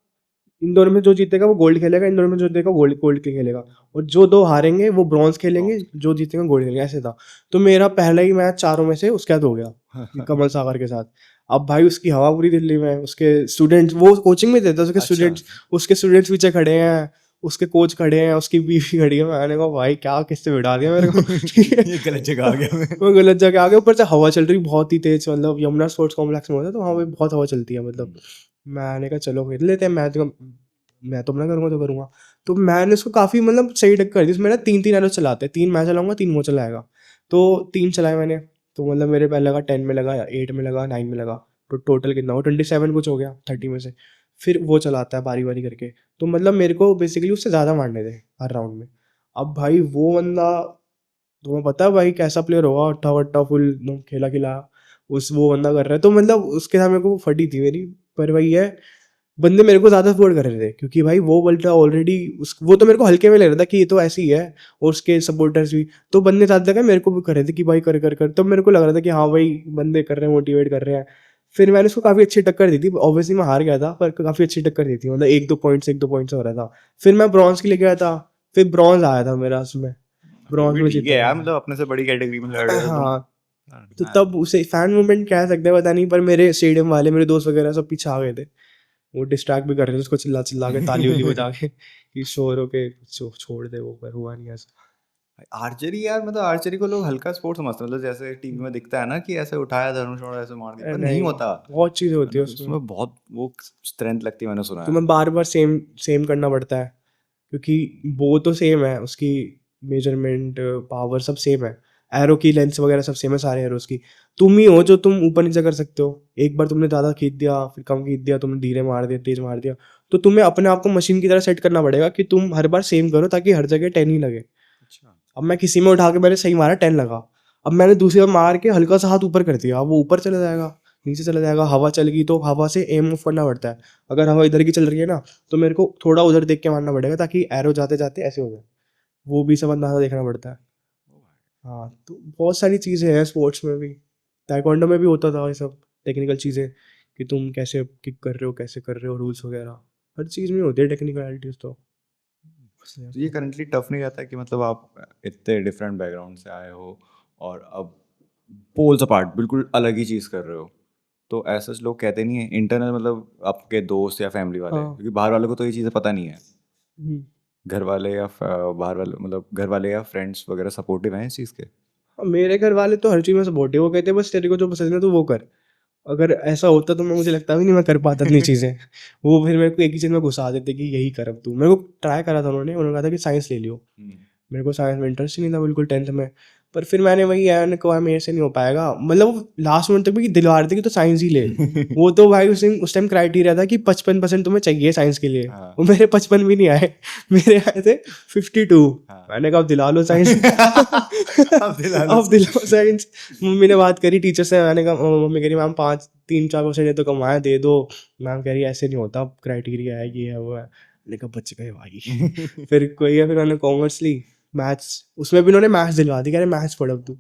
इन दोनों में जो जीतेगा वो गोल्ड खेलेगा, इन दोनों में जो जीतेगा गोल्ड गोल्ड के खेलेगा, और जो 2 हारेंगे वो ब्रॉन्ज खेलेंगे, जो जीतेगा गोल्ड खेलेंगे, ऐसे था। तो मेरा पहला ही मैच चारों में से उसके साथ हो गया, कमल सागर के साथ। अब भाई उसकी हवा पूरी दिल्ली में, उसके स्टूडेंट्स, वो कोचिंग में थे तो उसके अच्छा। स्टूडेंट्स पीछे खड़े हैं, उसके कोच खड़े हैं, उसकी बीवी खड़ी है, मैंने कहा भाई क्या किससे बिठा दिया मेरे को। ठीक है, ये गलत जगह आ गया मैं। मैं गलत जगह आ गया, ऊपर से हवा चल रही बहुत ही तेज, मतलब यमुना स्पोर्ट्स कॉम्प्लेक्स में होता है तो वहाँ पे बहुत हवा चलती है, मतलब मैंने कहा चलो खेल लेते हैं, मैं तो अपना करूँगा तो करूँगा। तो मैंने उसको काफ़ी मतलब सही टक्कर दी, उसमें ना 3-3 एरो चलाते हैं, 3 मैं चलाऊँगा 3 वो चलाएगा। तो 3 चलाए मैंने, तो मतलब मेरे पहले लगा 10 में लगा, 8 में लगा, 9 में लगा, तो टोटल कितना हुआ 27 कुछ हो गया 30 में से। फिर वो चलाता है बारी-बारी करके, तो मतलब मेरे को बेसिकली उससे ज़्यादा मारने थे हर राउंड में। अब भाई वो बंदा, तुम्हें पता है भाई कैसा प्लेयर होगा, हट्टा-कट्टा फुल एकदम खेला-खिलाया, उस वो बंदा कर रहा है, तो मतलब उसके साथ मेरे को फटी थी मेरी। पर वही है, बंदे मेरे को ज़्यादा सपोर्ट कर रहे थे क्योंकि भाई वो बंदा ऑलरेडी उस वो तो मेरे को हल्के में ले रहा था कि ये तो ऐसे ही है, और उसके सपोर्टर्स भी, तो बंदे ज़्यादा क्या मेरे को भी कर रहे थे कि भाई कर कर कर, तब मेरे को लग रहा था कि हाँ भाई बंदे कर रहे हैं, मोटिवेट कर रहे हैं। फिर मैंने उसको काफ़ी अच्छी टक्कर दी थी, ऑब्वियसली मैं हार गया था पर काफ़ी अच्छी टक्कर दी थी, मतलब 1-2 पॉइंट से हो रहा था। फिर मैं ब्रॉन्ज के लिए गया था, फिर ब्रॉन्ज आया था मेरा उसमें, फिर ब्रॉन्ज भी में ठीक है जीता यार, था। मतलब अपने से बड़ी कैटेगरी में लड़ रहे हो तुम। हाँ, तो तब उसे फैन मूवमेंट कह सकते हैं पता नहीं, पर मेरे स्टेडियम वाले मेरे दोस्त वगैरह सब पीछे आ गए थे, वो डिस्ट्रैक्ट भी कर रहे थे उसको चिल्ला चिल्ला के, ताली उली बजा के कि शोर होके छोड़ दे वो, पर हुआ नहीं ऐसा। आर्चरी यार, मतलब आर्चरी को लोग हल्का स्पोर्ट समझते हैं, मतलब जैसे टीवी में दिखता है ना कि ऐसे उठाया धनुष और ऐसे मार दिया, पर नहीं नहीं, होता। बहुत चीज़ें होती है मतलब उसमें, उसमें बहुत वो स्ट्रेंथ लगती है, मैंने सुना है। तुम्हें बार बार सेम सेम करना पड़ता है, क्योंकि वो तो सेम है, उसकी मेजरमेंट पावर सब सेम है, एरो की लेंथ वगैरह सब सेम है सारे एरोस की। तुम ही हो जो तुम ऊपर नीचे कर सकते हो, एक बार तुमने ज़्यादा खींच दिया, फिर कम खींच दिया, तुमने धीरे मार दिया, तेज मार दिया, तो तुम्हें अपने आप को मशीन की तरह सेट करना पड़ेगा कि तुम हर बार सेम करो ताकि हर जगह 10 ही लगे। अच्छा। अब मैं किसी में उठा के मैंने सही मारा 10 लगा, अब मैंने दूसरी बार मार के हल्का सा हाथ ऊपर कर दिया, अब वो ऊपर चला जाएगा, नीचे चला जाएगा, हवा चल गई तो हवा से एम ऑफ करना पड़ता है। अगर हवा इधर की चल रही है ना, तो मेरे को थोड़ा उधर देख के मारना पड़ेगा ताकि एरो जाते जाते ऐसे हो जाए, वो भी सब अंदाजा देखना पड़ता है। हाँ, तो बहुत सारी चीज़ें हैं स्पोर्ट्स में भी, ताइक्वांडो में भी होता था ये सब टेक्निकल चीज़ें, कि तुम कैसे किक कर रहे हो, कैसे कर रहे हो, रूल्स वगैरह हर चीज़ में होती है टेक्निकलिटीज तो। तो ये करंटली टफ नहीं रहता कि मतलब आप इतने डिफरेंट बैकग्राउंड से आए हो और अब पोल्स अपार्ट बिल्कुल अलग ही चीज़ कर रहे हो, तो ऐसा लोग कहते नहीं है इंटरनल, मतलब आपके दोस्त या फैमिली वाले, हाँ। क्योंकि बाहर वालों को तो ये चीज़ें पता नहीं है, हम्म। घर वाले या बाहर वाले, मतलब घर वाले या फ्रेंड्स वगैरह सपोर्टिव हैं इस चीज़ के? मेरे घर वाले तो हर चीज़ में सपोर्टिव, वो कहते हैं बस तेरे को जो पसंद है तो वो कर। अगर ऐसा होता तो मैं, मुझे लगता भी नहीं मैं कर पाता इतनी चीज़ें। वो फिर मेरे को एक ही चीज़ में घुसा देते कि यही कर अब तू। मेरे को ट्राई करा था उन्होंने कहा था कि साइंस ले लियो। मेरे को साइंस में इंटरेस्ट ही नहीं था बिल्कुल 10th में। पर फिर मैंने वही यार मैंने कहा मेरे से नहीं हो पाएगा। मतलब वो लास्ट मिनट तक भी दिलवा रहे थे कि तो साइंस ही ले। वो तो भाई उस टाइम क्राइटेरिया था कि 55% तुम्हें चाहिए साइंस के लिए। हाँ। वो मेरे 55 भी नहीं आए, मेरे आए थे 52। हाँ। मैंने कहा अब दिला लो साइंस। अब दिला लो। अब दिलाओ साइंस। मम्मी ने बात करी टीचर से, मैंने कहा मम्मी कह रही मैम 3-4% तो कम आया दे दो। मैम कह रही ऐसे नहीं होता, क्राइटेरिया है ये है वो है। मैंने कहा बच गए भाई। फिर कोई है, फिर मैंने कॉमर्स ली, मैथ्स, उसमें भी उन्होंने मैथ्स दिलवा दी, कह रहे मैथ्स पढ़ अब तू।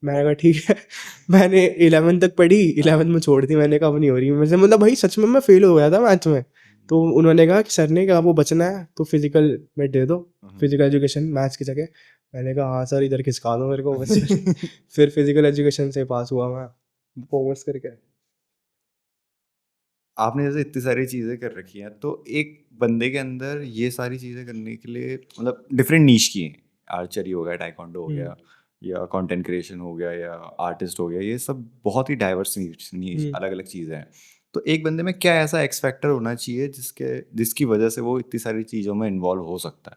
मैंने कहा ठीक है। मैंने 11th तक पढ़ी, 11th में छोड़ दी, मैंने कहा अब नहीं हो रही मेरे से, मतलब भाई सच में मैं फेल हो गया था मैथ्स में। तो उन्होंने कहा कि सर ने कहा वो बचना है तो फिजिकल में दे दो, फिजिकल एजुकेशन मैथ्स की जगह। मैंने कहा हाँ सर इधर खिसका दो मेरे को बस। फिर फिजिकल एजुकेशन से पास हुआ मैं कॉमर्स करके। आपने जैसे इतनी सारी चीज़ें कर रखी हैं, तो एक बंदे के अंदर ये सारी चीज़ें करने के लिए मतलब डिफरेंट नीश की हैं, आर्चरी हो गया, टाइकोंडो हो गया, या कंटेंट क्रिएशन हो गया, या आर्टिस्ट हो गया, ये सब बहुत ही डाइवर्स नीश अलग अलग चीज़ें हैं। तो एक बंदे में क्या ऐसा एक्स फैक्टर होना चाहिए जिसकी वजह से वो इतनी सारी चीज़ों में इन्वॉल्व हो सकता है?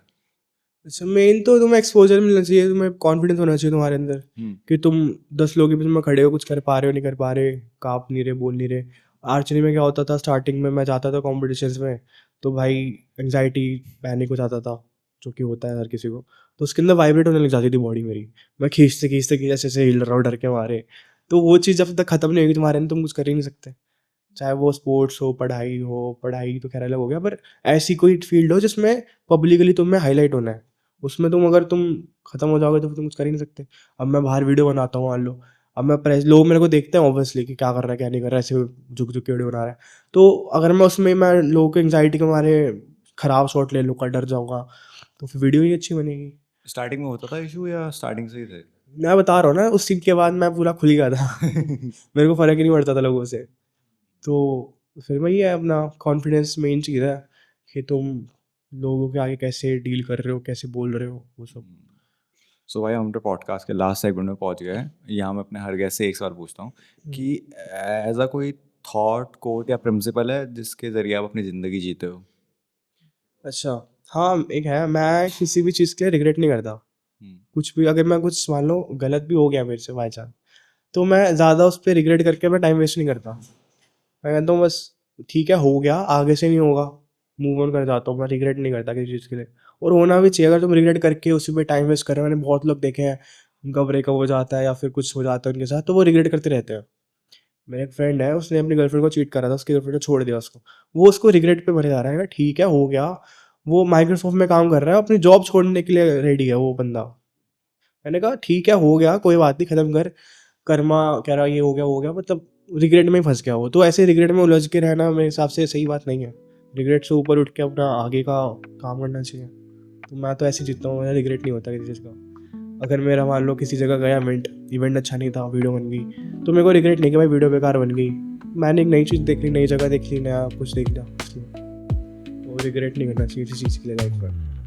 अच्छा, मेन तो तुम्हें एक्सपोजर मिलना चाहिए, तुम्हें कॉन्फिडेंस होना चाहिए तुम्हारे अंदर कि तुम 10 लोगों के बीच में खड़े हो, कुछ कर पा रहे हो नहीं कर पा रहे, काँप नहीं रहे, बोल नहीं रहे। आर्चरी में क्या होता था, स्टार्टिंग में मैं जाता था कॉम्पिटिशन्स में, तो भाई एंग्जाइटी पैनिक हो जाता था, जो कि होता है हर किसी को। तो उसके अंदर वाइब्रेट होने लग जाती थी बॉडी मेरी, मैं खींचते खींचते कि जैसे ऐसे हिल रहा हूँ डर के मारे। तो वो चीज़ जब तक खत्म नहीं होगी तुम्हारे अंदर, तुम कुछ कर ही नहीं सकते। चाहे वो स्पोर्ट्स हो, पढ़ाई तो खैर अलग हो गया, पर ऐसी कोई फील्ड हो जिसमें पब्लिकली तुम्हें हाईलाइट होना है, उसमें अगर तुम खत्म हो जाओगे तो फिर तुम कुछ कर ही नहीं सकते। अब मैं बाहर वीडियो बनाता हूँ मान लो, अब मैं प्रेस, लोग मेरे को देखते हैं ऑब्वियसली कि क्या कर रहा है क्या नहीं कर रहा है, ऐसे झुक झुक के वीडियो बना रहा है। तो अगर मैं उसमें मैं लोगों को एंग्जाइटी के मारे खराब शॉट ले लूँगा, डर जाऊँगा, तो फिर वीडियो ही अच्छी बनेगी। स्टार्टिंग में होता था इशू या स्टार्टिंग से ही थे? मैं बता रहा हूँ ना, उस सीन के बाद मैं पूरा खुल गया था। मेरे को फ़र्क ही नहीं पड़ता था लोगों से। तो फिर वही है, अपना कॉन्फिडेंस मेन चीज़ है कि तुम लोगों के आगे कैसे डील कर रहे हो, कैसे बोल रहे हो, वो सब। सो भाई हम अपने पॉडकास्ट के लास्ट सेगमेंट में पहुंच गए हैं। यहाँ मैं अपने हर गेस्ट से एक सवाल पूछता हूँ कि एज अ कोई थॉट कोट या प्रिंसिपल है जिसके जरिए आप अपनी ज़िंदगी जीते हो? अच्छा, हाँ, एक है, मैं किसी भी चीज़ के लिए रिग्रेट नहीं करता। कुछ भी अगर मैं कुछ मान लो गलत भी हो गया मेरे से बाय चांस, तो मैं ज़्यादा उस पे रिग्रेट करके अपना टाइम वेस्ट नहीं करता। मैं कहता हूँ बस ठीक है, हो गया, आगे से नहीं होगा, मूव ऑन कर जाता हूँ, मैं रिग्रेट नहीं करता किसी चीज़ के लिए। और होना भी चाहिए, अगर तुम रिग्रेट करके उसी पे टाइम वेस्ट कर रहे हो, मैंने बहुत लोग देखे हैं, उनका ब्रेकअप हो जाता है या फिर कुछ हो जाता है उनके साथ, तो वो रिग्रेट करते रहते हैं। मेरा एक फ्रेंड है, उसने अपनी गर्लफ्रेंड को चीट करा था, उसकी गर्लफ्रेंड ने छोड़ दिया उसको। वो उसको रिग्रेट पे भरे जा रहा है, ठीक है, हो गया, वो माइक्रोसॉफ्ट में काम कर रहा है, अपनी जॉब छोड़ने के लिए रेडी है वो बंदा। मैंने कहा ठीक है, हो गया, कोई बात नहीं, खत्म कर। कर्मा कह रहा ये हो गया, मतलब रिग्रेट में ही फंस गया वो। तो ऐसे रिग्रेट में उलझ के रहना मेरे हिसाब से सही बात नहीं है। रिग्रेट से ऊपर उठ के अपना आगे का काम करना चाहिए। तो मैं तो ऐसे जीतता हूँ, मेरा रिग्रेट नहीं होता किसी चीज़ का। अगर मेरा मान लो किसी जगह गया इवेंट अच्छा नहीं था, वीडियो बन गई, तो मेरे को रिग्रेट नहीं कि भाई वीडियो बेकार बन गई। मैंने एक नई चीज़ देख ली, नई जगह देख ली, नया कुछ देख लिया, इसलिए वो रिग्रेट नहीं करना चाहिए किसी चीज़ के लिए लाइफ में।